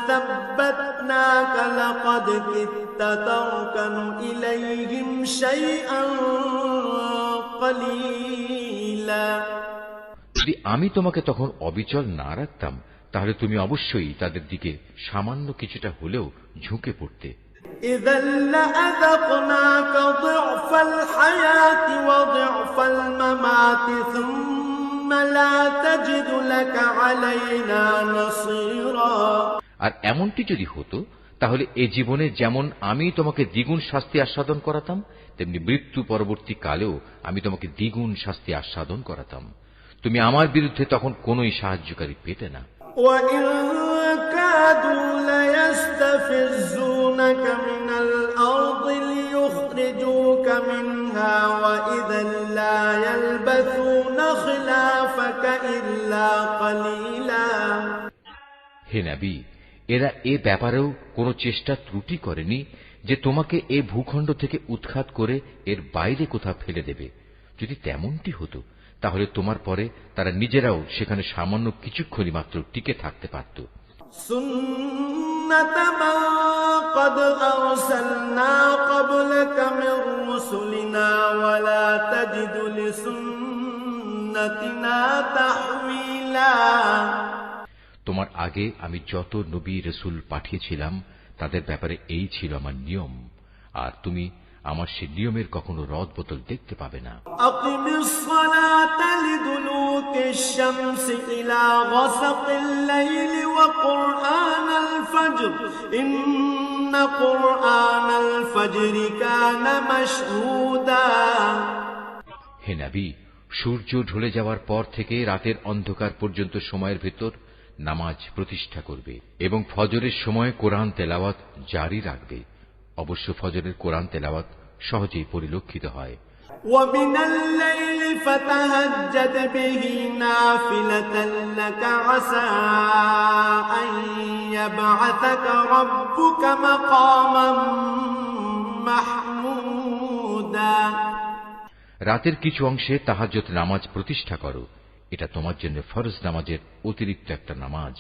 সাব্বাতনাকা লাকাদ কিত্তা তারকানু ইলাইহিম শাইআন কলিলা। যদি আমি তোমাকে তখন অবিচল না রাখতাম তাহলে তুমি অবশ্যই তাদের দিকে সামান্য কিছুটা হলেও ঝুঁকে পড়তে। إذا لأذقناك ضعف الحياة وضعف الممات ثم لا تجد لك علينا نصيرا। আর এমনটি যদি হতো তাহলে এ জীবনে যেমন আমি তোমাকে দ্বিগুণ শাস্তি আস্বাদন করাতাম, তেমনি মৃত্যু পরবর্তী কালেও আমি তোমাকে দ্বিগুণ শাস্তি আস্বাদন করাতাম। তুমি আমার বিরুদ্ধে তখন কোনোই সাহায্যকারী পেতে না। وإن كادوا ليستفزونك من الأرض ليخرجوك منها وإذا لا يلبثون خلافك إلا قليلا। হে নবী, এরা এ ব্যাপারেও কোনো চেষ্টা ত্রুটি করেনি যে তোমাকে এ ভূখণ্ড থেকে উৎখাত করে এর বাইরে কোথাও ফেলে দেবে। যদি তেমনটি হতো তাহলে তোমার পরে তারা নিজেরাও সেখানে সামান্য কিছুক্ষণই মাত্র টিকে থাকতে পারত। সুন্নাত মান ক্বাদ আরসালনা ক্বাবলাকা মির রুসুলিনা ওয়ালা তাজিদু লিসুন্নাতিনা তাহওয়িলা। তোমার আগে আমি যত নবী রাসূল পাঠিয়েছিলাম তাদের ব্যাপারে এই ছিল আমার নিয়ম, আর তুমি আমার সে নিয়মের কখনো রদ বদল দেখতে পাবে না। আকিমিস সালাতা লিদুলুকিশ শামসি ইলা গাসাকিল লাইলি ওয়া কুরআনাল ফাজর ইন্না কুরআনাল ফাজরি কানা মাশহুদা। হে নবী, সূর্য ঢলে যাওয়ার পর থেকে রাতের অন্ধকার পর্যন্ত সময়ের ভেতর নামাজ প্রতিষ্ঠা করবে এবং ফজরের সময় কোরআন তেলাওয়াত জারি রাখবে। অবশ্য ফজরের কোরআন তেলাওয়াত সহজেই পরিলক্ষিত হয়। وَمِنَ اللَّيْلِ فَتَهَجَّدْ بِهِ نَافِلَةً لَكَ عَسَىٰ أَن يَبْعَثَكَ رَبُّكَ مَقَامًا مَحْمُودًا। রাতের কিছু অংশে তাহাজ্জুদ নামাজ প্রতিষ্ঠা করো। এটা তোমার জন্য ফরজ নামাজের অতিরিক্ত একটা নামাজ।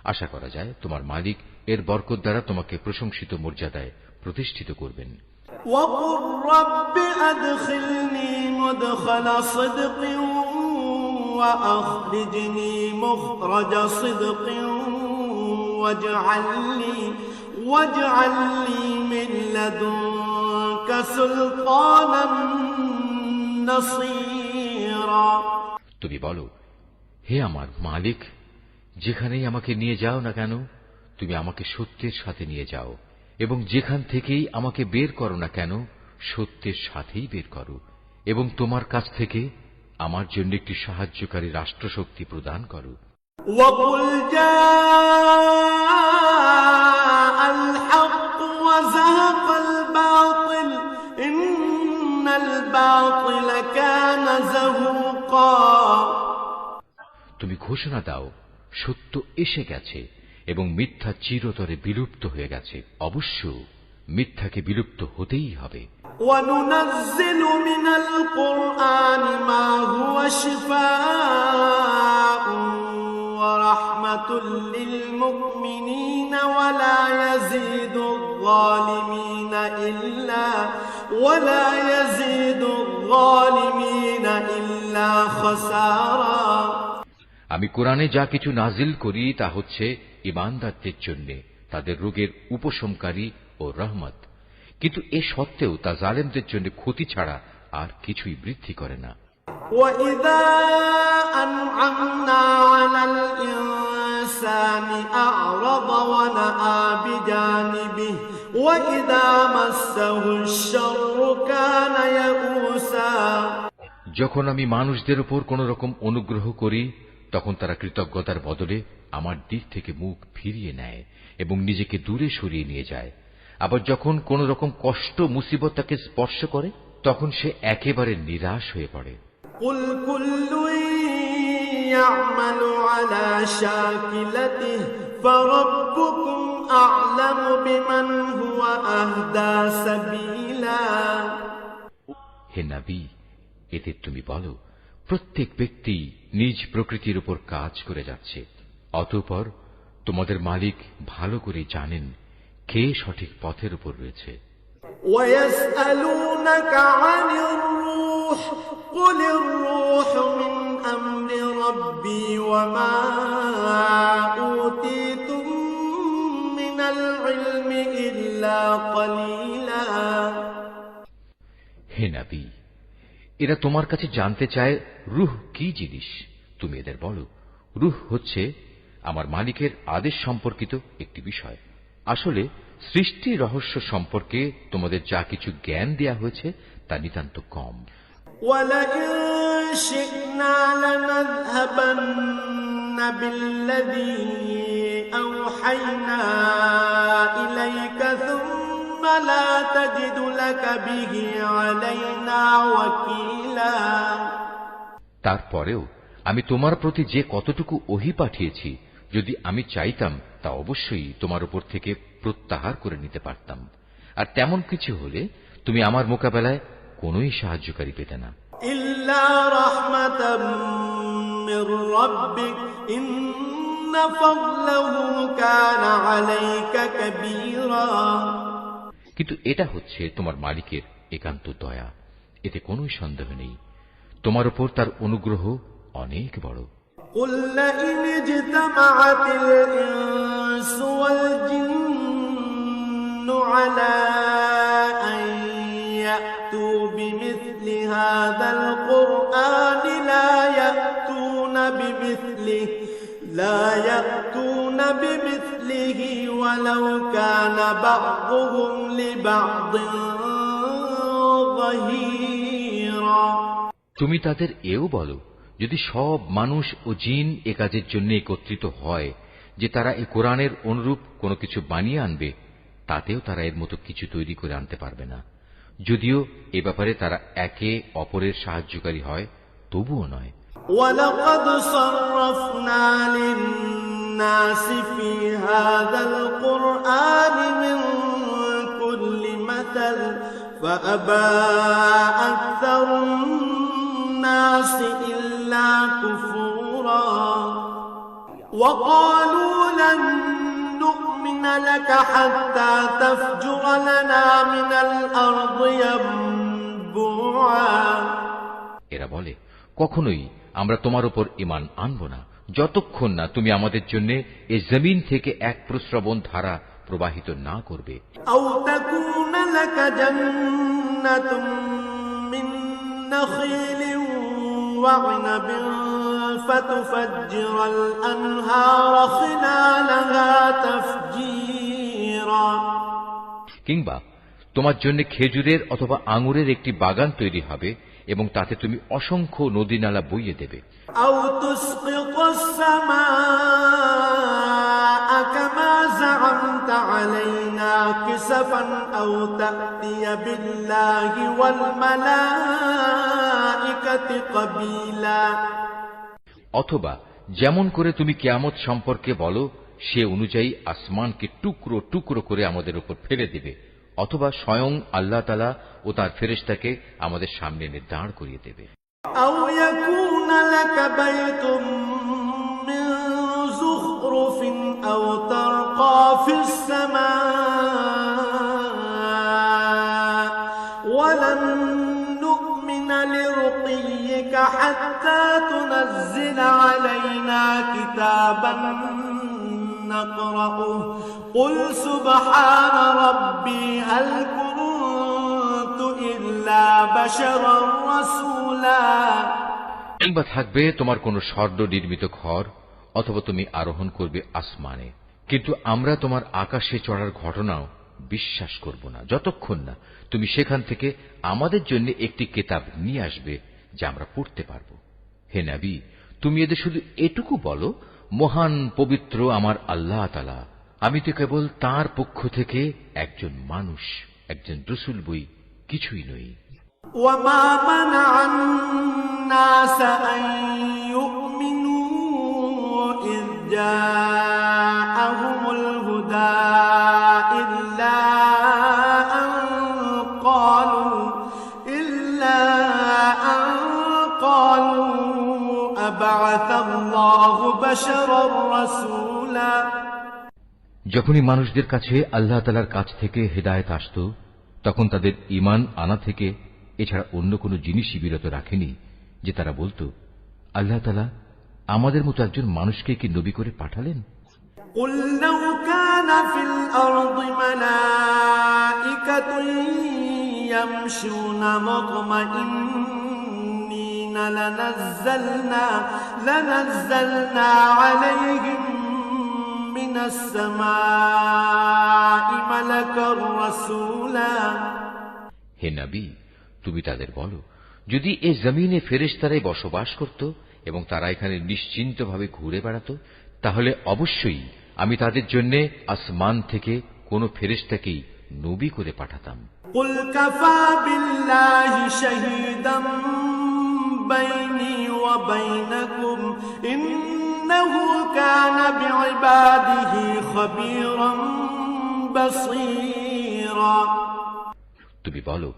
আশা করা যায় তোমার মালিক এর বরকত দ্বারা তোমাকে প্রশংসিত মর্যাদায় প্রতিষ্ঠিত করবেন। وَقُل رَّبِّ أَدْخِلْنِي مُدْخَلَ صِدْقٍ وَأَخْرِجْنِي مُخْرَجَ صِدْقٍ وَاجْعَل لِّي مِن لَّدُنكَ سُلْطَانًا نَّصِيرًا। তুমি বলো, হে আমার মালিক, যেখানেই আমাকে নিয়ে যাও না কেন তুমি আমাকে সত্যের সাথে নিয়ে যাও, এবং যেখান থেকেই আমাকে বের করো না কেন সত্যের সাথেই বের করো, এবং তোমার কাছ থেকে আমার জন্য একটি সাহায্যকারী রাষ্ট্রশক্তি প্রদান করো। وَقُلْ جَاءَ الْحَقُّ وَزَهَقَ الْبَاطِلُ إِنَّ الْبَاطِلَ كَانَ زَهُوقًا। তুমি ঘোষণা দাও, সত্য এসে গেছে এবং মিথ্যা চিরতরে বিলুপ্ত হয়ে গেছে। অবশ্য মিথ্যাকে বিলুপ্ত হতেই হবে। وَنُنَزِّلُ مِنَ الْقُرْآنِ مَا هُوَ شِفَاءٌ وَرَحْمَةٌ لِّلْمُؤْمِنِينَ وَلَا يَزِيدُ الظَّالِمِينَ إِلَّا خَسَارًا। আমি কোরআনে যা কিছু নাজিল করি তা হচ্ছে ঈমানদারদের জন্য তাদের রোগের উপশমকারী ও রহমত, কিন্তু এ সত্ত্বেও তা জালেমদের জন্য ক্ষতি ছাড়া আর কিছুই বৃদ্ধি করে না। وَإِذَا أَنْعَمْنَا عَلَى الْإِنسَانِ أَعْرَضَ وَنَأَىٰ بِجَانِبِهِ وَإِذَا مَسَّهُ الشَّرُّ كَانَ يَئُوسًا। যখন আমি মানুষদের উপর কোন রকম অনুগ্রহ করি তখন তারা কৃতজ্ঞতার বদলে আমার দিক থেকে মুখ ফিরিয়ে নেয় এবং নিজেকে দূরে সরিয়ে নিয়ে যায়। আবার যখন কোন রকম কষ্ট মুসিবত তাকে স্পর্শ করে তখন সে একেবারে নিরাশ হয়ে পড়ে। قُلْ كُلٌّ يَعْمَلُ عَلَى شَاكِلَتِهِ فَرَبُّكُمْ أَعْلَمُ بِمَنْ هُوَ أَهْدَىٰ سَبِيلًا। হে নবী, এতে তুমি বলো, প্রত্যেক ব্যক্তি নিজ প্রকৃতির উপর কাজ করে যাচ্ছে, অতঃপর তোমাদের মালিক ভালো করে জানেন কে সঠিক পথের উপর রয়েছে। وَيَسْأَلُونَكَ عَنِ الرُّوحِ قُلِ الرُّوحُ مِنْ أَمْرِ رَبِّي وَمَا أوتيتم من العلم إلا قليلا হে নবী, এরা তোমার কাছে জানতে চায় রূহ কি জিনিস। তুমি এদের বলো, রূহ হচ্ছে আমার মালিকের আদেশ সম্পর্কিত একটি বিষয়। আসলে সৃষ্টি রহস্য সম্পর্কে তোমাদের যা কিছু জ্ঞান দেয়া হয়েছে তা নিতান্ত কম। ولئن شئنا لنذهبن بالذي أوحينا إليك ثم لا تجد لك به علينا وكيلا তারপরেও আমি তোমার প্রতি যে কতটুকু ওহী পাঠিয়েছি, যদি আমি চাইতাম তা অবশ্যই তোমার উপর থেকে প্রত্যাহার করে নিতে পারতাম। আর তেমন কিছু হলে তুমি আমার মোকাবেলায় কোনোই সাহায্যকারী পেতে না। إلا رحمة من ربك إن فضله كان عليك كبيرا কিন্তু এটা হচ্ছে তোমার মালিকের একান্ত দয়া, এতে কোনোই সন্দেহ নেই। তোমার উপর তার অনুগ্রহ অনেক বড়। قل لئن اجتمعت الإنس والجن على أن يأتوا بمثل هذا القرآن لا يأتون بمثله ولو كان بعضهم لبعض ظهيرا তুমি তাদের এও বলো, যদি সব মানুষ ও জিন এ কাজের জন্য একত্রিত হয় যে তারা এই কোরআনের অনুরূপ কোনো কিছু বানিয়ে আনবে, তাতেও তারা এর মতো কিছু তৈরি করে আনতে পারবে না। যদিও এ ব্যাপারে তারা একে অপরের সাহায্যকারী হয়, তবুও নয়। وَلَقَدْ صَرَّفْنَا لِلنَّاسِ فِي هَذَا الْقُرْآنِ مِنْ كُلِّ مَثَلٍ فَأَبَى أَكْثَرُ النَّاسِ إِلَّا كُفُورًا وَقَالُوا لَن نُّؤْمِنَ لَكَ حَتَّى تَفْجُرَ لَنَا مِنَ الْأَرْضِ يَنبُوعًا এরা বলে, কখনোই আমরা তোমার উপর ঈমান আনব না যতক্ষণ না তুমি আমাদের জন্য এই জমিন থেকে এক প্রস্রবণ ধারা প্রবাহিত না করবে। أو تكون لك جنة من نخيل وعنب فتفجر الأنهار خلالها تفجيرا কিংবা তোমার জন্য খেজুরের অথবা আঙুরের একটি বাগান তৈরি হবে এবং তাতে তুমি অসংখ্য নদী নালা বইয়ে দেবে। أو تسقط السماء كما زعمت علينا كسفا أو تأتي بالله والملائكة قبيلا অথবা যেমন করে তুমি কিয়ামত সম্পর্কে বলো, সে অনুযায়ী আসমানকে টুকরো টুকরো করে আমাদের উপর ফেলে দেবে, অথবা স্বয়ং আল্লাহ তাআলা ও তার ফেরেশতাকে আমাদের সামনে এনে দাঁড় করিয়ে দেবে। أو يكون لك بيت من زخرف أو ترقى في السماء ولن نؤمن لرقيك حتى تنزل علينا كتابا نقرأه قل سبحان ربي هل كنت إلا بشرا رسولا কিংবা থাকবে তোমার কোন স্বর্ণ নির্মিত ঘর, অথবা তুমি আরোহণ করবে আসমানে, কিন্তু আমরা তোমার আকাশে চড়ার ঘটনাও বিশ্বাস করব না যতক্ষণ না তুমি সেখান থেকে আমাদের জন্য একটি কিতাব নিয়ে আসবে যা আমরা পড়তে পারব। হে নবী, তুমি এদের শুধু এটুকু বলো, মহান পবিত্র আমার আল্লাহ তাআলা, আমি তো কেবল তাঁর পক্ষ থেকে একজন মানুষ, একজন রাসূল বই, কিছুই নই। وما منع الناس أن يؤمنوا إذ جاءهم الهدى إلا أن قالوا أبعث الله بشرا رسولا যখনই মানুষদের কাছে আল্লাহ তাআলার কাছ থেকে হিদায়াত আসত, তখন তাদের ঈমান আনা থেকে এছাড়া অন্য কোনো জিনিসই বিরত রাখেনি যে তারা বলতো, আল্লাহ তাআলা আমাদের মতো একজন মানুষকে কি নবী করে পাঠালেন? قل لو كان في الأرض ملائكة يمشون مطمئنين لنزلنا عليهم من السماء ملكا رسولا। হে নবী, তুমি তাদের বলো, যদি এ জমিনে ফেরেশতারাই বসবাস করত এবং তারা এখানে নিশ্চিন্তভাবে ঘুরে বেড়াত, তাহলে অবশ্যই আমি তাদের জন্য আসমান থেকে কোন ফেরেশতাকেই নবী করে পাঠাতাম। قل كفى بالله شهيدا بيني وبينكم إنه كان بعباده خبيرا بصيرا। তুমি বলো,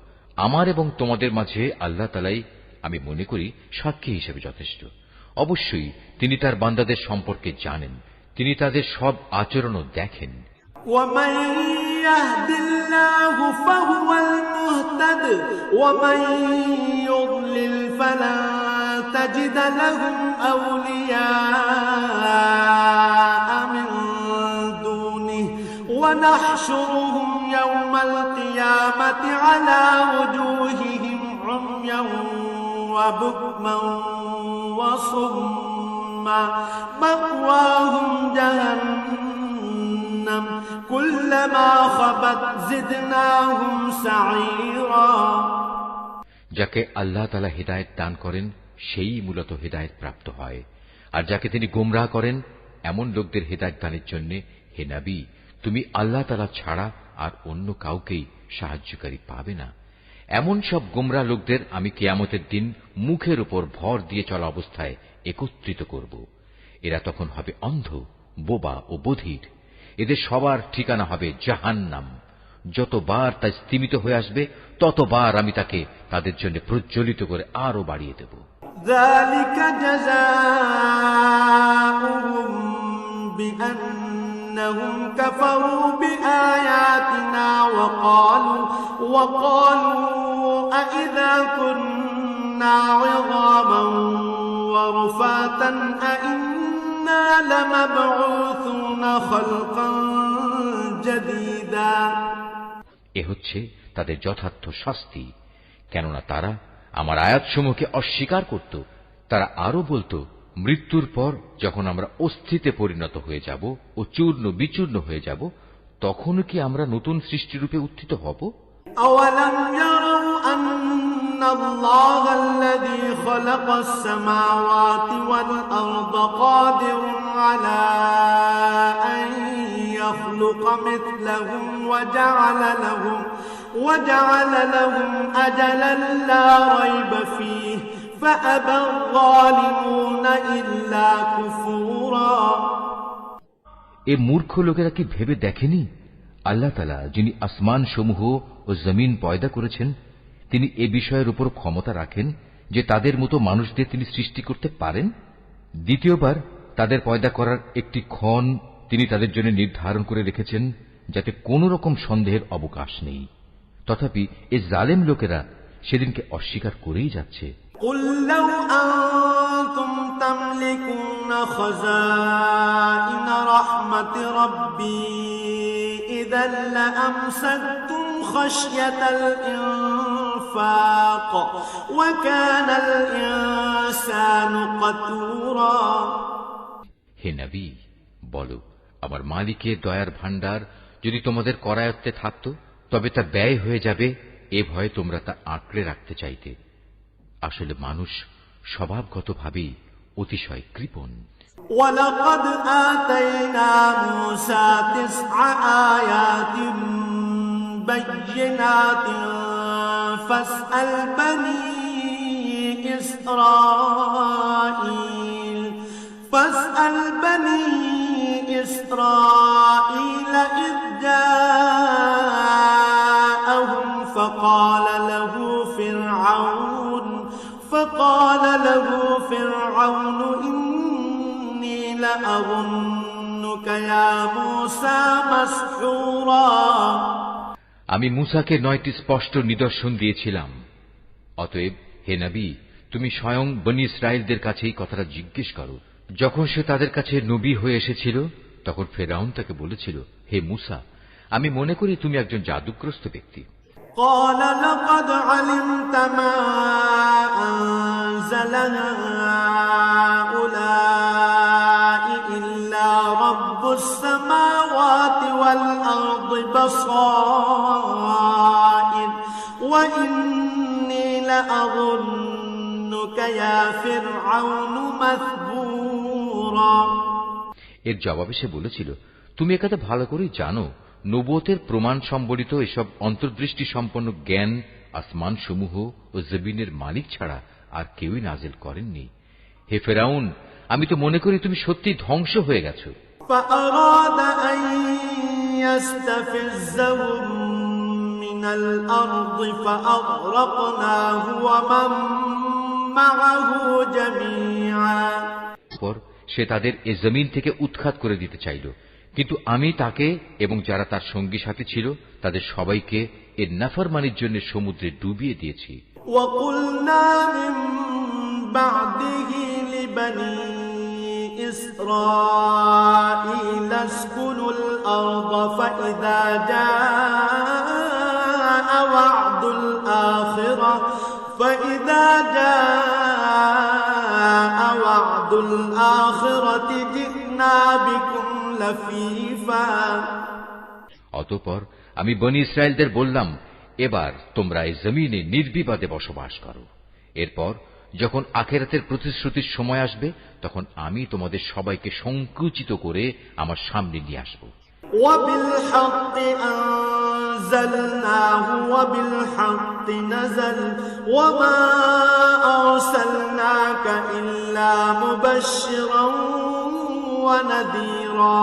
আমার এবং তোমাদের মাঝে আল্লাহ তাআলাই আমি মনে করি সাক্ষী হিসেবে যথেষ্ট। অবশ্যই তিনি তার বান্দাদের সম্পর্কে জানেন, তিনি তাদের সব আচরণও দেখেন। ومن يهد الله فهو المهتد ومن يضلل فلن تجد لهم أولياء من دونه ونحشرهم يوم القيامة على وجوههم عميا وبكما وصما مأواهم جهنم كلما خبت زدناهم سعيرا। যাকে আল্লাহ তাআলা হিদায়াত দান করেন সেই মূলত হিদায়াত প্রাপ্ত হয়, আর যাকে তিনি গোমরাহ করেন এমন লোকদের হিদায়াত দানের জন্য হে নবী, তুমি আল্লাহ তাআলা ছাড়া আর অন্য কাউকেই সাহায্যকারী পাবে না। এমন সব গোমরাহ লোকদের আমি কিয়ামতের দিন মুখের উপর ভর দিয়ে চলা অবস্থায় একত্রিত করব। এরা তখন হবে অন্ধ, বোবা ও বধির। এদের সবার ঠিকানা হবে জাহান্নাম। যতবার তা স্তিমিত হয়ে আসবে ততবার আমি তাকে তাদের জন্য প্রজ্বলিত করে আরো বাড়িয়ে দেব। ذلك جزاؤهم بأنهم كفروا بآياتنا وقالوا أإذا كنا عظاما ورفاتا أإنا لمبعوثون خلقا جديدا। এ হচ্ছে তাদের যথার্থ শাস্তি, কেননা তারা আমার আয়াতসমূহকে অস্বীকার করত। তারা আরো বলতো, মৃত্যুর পর যখন আমরা অস্থিতে পরিণত হয়ে যাব ও চূর্ণ বিচূর্ণ হয়ে যাব, তখনও কি আমরা নতুন সৃষ্টিরূপে উত্থিত হব? أولم يروا أن الله الذي خلق السماوات والأرض قادر على أن يخلق مثلهم وجعل لهم أجلا لا ريب فيه فأبى الظالمون إلا كفورا। এ মূর্খ লোকেরা কি ভেবে দেখেনি আল্লাহ তাআলা যিনি আসমান সমূহ ও জমিন পয়দা করেছেন, তিনি এ বিষয়ের উপর ক্ষমতা রাখেন যে তাদের মতো মানুষদের তিনি সৃষ্টি করতে পারেন। দ্বিতীয়বার তাদের পয়দা করার একটি ক্ষণ তিনি তাদের জন্য নির্ধারণ করে রেখেছেন, যাতে কোন রকম সন্দেহের অবকাশ নেই। তথাপি এ জালেম লোকেরা সেদিনকে অস্বীকার করেই যাচ্ছে। قل لو أنتم تملكون خزائن رحمة ربي إذا لأمسكتم خشية الإنفاق وكان الإنسان قتورا। হে নবী, বলো, আমার মালিকের দয়ার ভাণ্ডার যদি তোমাদের করায়ত্তে থাকত, তবে তা ব্যয় হয়ে যাবে এ ভয়ে তোমরা তা আঁকড়ে রাখতে চাইতে। আসলে মানুষ স্বভাবগতভাবেই অতিশয় কৃপণ। وَلَقَدْ آتَيْنَا مُوسَى 9 آيَاتٍ بَيِّنَاتٍ فَاسْأَلْ بَنِي إِسْرَائِيلَ إِذْ جَاءَهُمْ فقال له فرعون إني لأظنك يا موسى مسحورا। আমি মূসাকে 9টি স্পষ্ট নিদর্শন দিয়েছিলাম। অতএব হে নবী, তুমি স্বয়ং বনী ইসরাইলদের কাছে এই কথাটা জিজ্ঞেস করো। যখন সে তাদের কাছে নবী হয়ে এসেছিল, তখন ফেরাউন তাকে বলেছিল, হে মুসা, আমি মনে করি তুমি একজন জাদুগ্রস্ত ব্যক্তি। قال لقد علمت ما أنزل هؤلاء إلا رب السماوات والأرض بصائر وإني لأظنك يا فرعون مثبورا। এর জবাবে সে বলেছিল, তুমি একথা ভালো করে জানো, নবুয়তের প্রমাণ সম্বলিত এসব অন্তর্দৃষ্টি সম্পন্ন জ্ঞান আসমান সমূহ ও জমিনের মালিক ছাড়া আর কেউই নাজিল করেননি। হে ফেরাউন, আমি তো মনে করি তুমি সত্যি ধ্বংস হয়ে গেছো। فأراد أن يستفزهم من الأرض فأغرقناه ومن معه جميعا। সে তাদের এ জমিন থেকে উৎখাত করে দিতে চাইল, কিন্তু আমি তাকে এবং যারা তার সঙ্গী সাথী ছিল তাদের সবাইকে এর নাফরমানির জন্য সমুদ্রে ডুবিয়ে দিয়েছি। وَقُلْنَا مِن بَعْدِهِ لِبَنِي إِسْرَائِيلَ اسْكُنُوا الْأَرْضَ فَإِذَا جَاءَ وَعْدُ الْآخِرَةِ جِئْنَا بِكُمْ لَفِيفًا। অতঃপর আমি বনী ইসরায়েলদের বললাম, এবার তোমরা এই জমিনে নির্বিবাদে বসবাস করো। এরপর যখন আখিরাতের প্রতিশ্রুতির সময় আসবে তখন আমি তোমাদের সবাইকে সংকুচিত করে আমার সামনে নিয়ে আসব। وَبِالْحَقِّ أَنزَلْنَاهُ وَبِالْحَقِّ نَزَلَ وَمَا أَرْسَلْنَاكَ إِلَّا مُبَشِّرًا وَنَذِيرًا।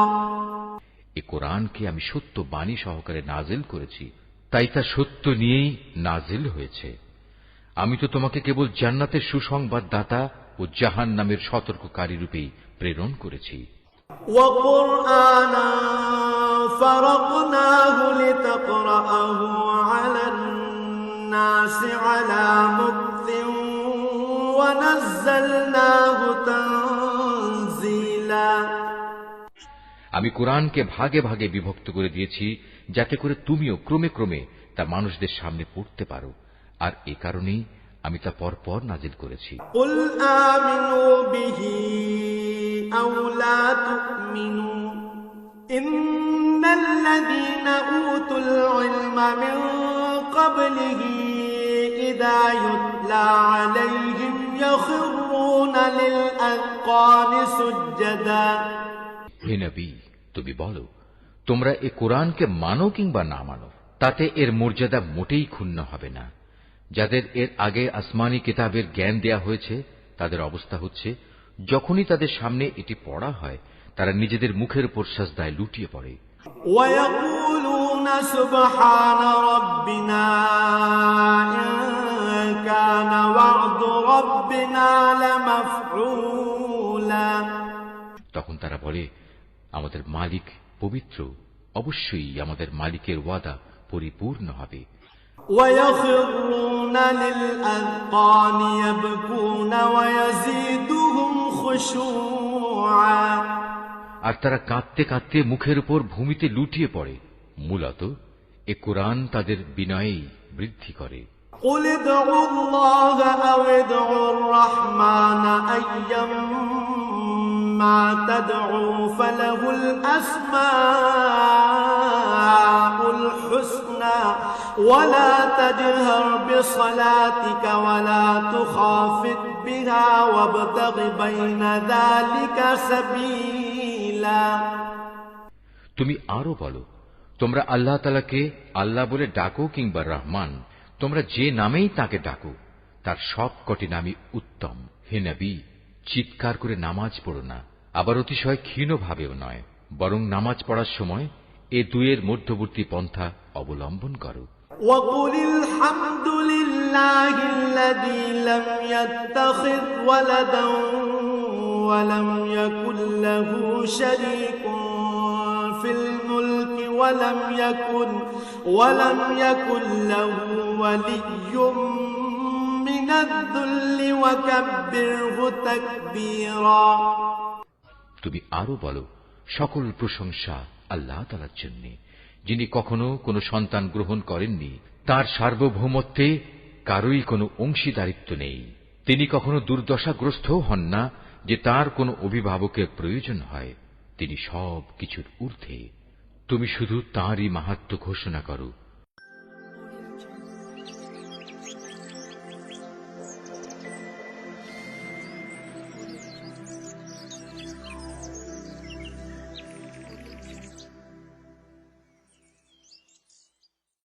এই কোরআনকে আমি সত্য বাণী সহকারে নাজিল করেছি, তাই তা সত্য নিয়েই নাজিল হয়েছে। আমি তো তোমাকে কেবল জান্নাতের সুসংবাদদাতা ও জাহান্নামের সতর্ককারী রূপেই প্রেরণ করেছি। وَقُرْآنًا فَرَقْنَاهُ لِتَقْرَأَهُ عَلَى النَّاسِ عَلَى مُكْثٍ وَنَزَّلْنَاهُ تَنزِيلًا। আমি কোরআনকে ভাগে ভাগে বিভক্ত করে দিয়েছি যাতে করে তুমিও ক্রমে ক্রমে তা মানুষদের সামনে পড়তে পারো, আর এ কারণেই আমি তা পরপর নাজিল করেছি। قُلْ آمِنُوا بِهِ أَوْ لَا تُؤْمِنُوا إِنَّ الَّذِينَ أُوتُوا الْعِلْمَ مِنْ قَبْلِهِ إِذَا يُتْلَى عَلَيْهِمْ يَخِرُّونَ لِلْأَذْقَانِ سُجَّدًا। হে নবী, তুমি বলো, তোমরা এ কোরআনকে মানো কিংবা না মানো, তাতে এর মর্যাদা মোটেই ক্ষুণ্ণ হবে না। যাদের এর আগে আসমানি কিতাবের জ্ঞান দেয়া হয়েছে তাদের অবস্থা হচ্ছে, যখনই তাদের সামনে এটি পড়া হয় তারা নিজেদের মুখের উপর সাজদায় লুটিয়ে পড়ে। وَيَقُولُونَ سُبْحَانَ رَبِّنَا إِن كَانَ وَعْدُ رَبِّنَا لَمَفْعُولًا। তখন তারা বলে, আমাদের মালিক পবিত্র, অবশ্যই আমাদের মালিকের ওয়াদা পরিপূর্ণ হবে। وَيَخِرُّونَ لِلْأَذْقَانِ يَبْكُونَ وَيَزِيدُهُمْ خُشُوعًا। আর তারা কাঁদতে কাঁদতে মুখের উপর ভূমিতে লুটিয়ে পড়ে। মূলত এ কোরআন তাদের বিনয়েই বৃদ্ধি করে। قُلِ ادْعُوا اللَّهَ أَوِ ادْعُوا الرَّحْمَنَ أَيَّمَّا تَدْعُوا فَلَهُ الْأَسْمَاءُ الْحُسْنَى وَلَا تَجْهَرْ بِصَلَاتِكَ وَلَا تُخَافِتْ بِهَا وَابْتَغِ بَيْنَ ذَلِكَ سَبِيلًا। তুমি আরো বলো, তোমরা আল্লাহ তাআলাকে আল্লাহ বলে ডাকো কিংবা রহমান, তোমরা যে নামেই তাকে ডাকো তার সব কটি নামই উত্তম। হে নবী, চিৎকার করে নামাজ পড়ো না, আবার অতিশয় ক্ষীণ ভাবেও নয়, বরং নামাজ পড়ার সময় এ দুয়ের মধ্যবর্তী পন্থা অবলম্বন করো। وَقُلِ الْحَمْدُ لِلَّهِ الَّذِي لَمْ يَتَّخِذْ وَلَدًا وَلَمْ يَكُنْ لَهُ شَرِيكٌ فِي الْمُلْكِ وَلَمْ يَكُنْ لَهُ وَلِيٌّ مِّنَ الذُّلِّ وَكَبِّرْهُ تَكْبِيرًا। তুমি আরো বলো, সকল প্রশংসা আল্লাহ তাআলার জন্য, যিনি কখনো কোনো সন্তান গ্রহণ করেননি। তার সার্বভৌমত্বে কারোই কোনো অংশীদারিত্ব নেই। তিনি কখনো দুর্দশাগ্রস্তও হন না যে তার কোনো অভিভাবকের প্রয়োজন হয়। তিনি সব কিছুর ঊর্ধ্বে। তুমি শুধু তাঁরই মাহাত্ম্য ঘোষণা করো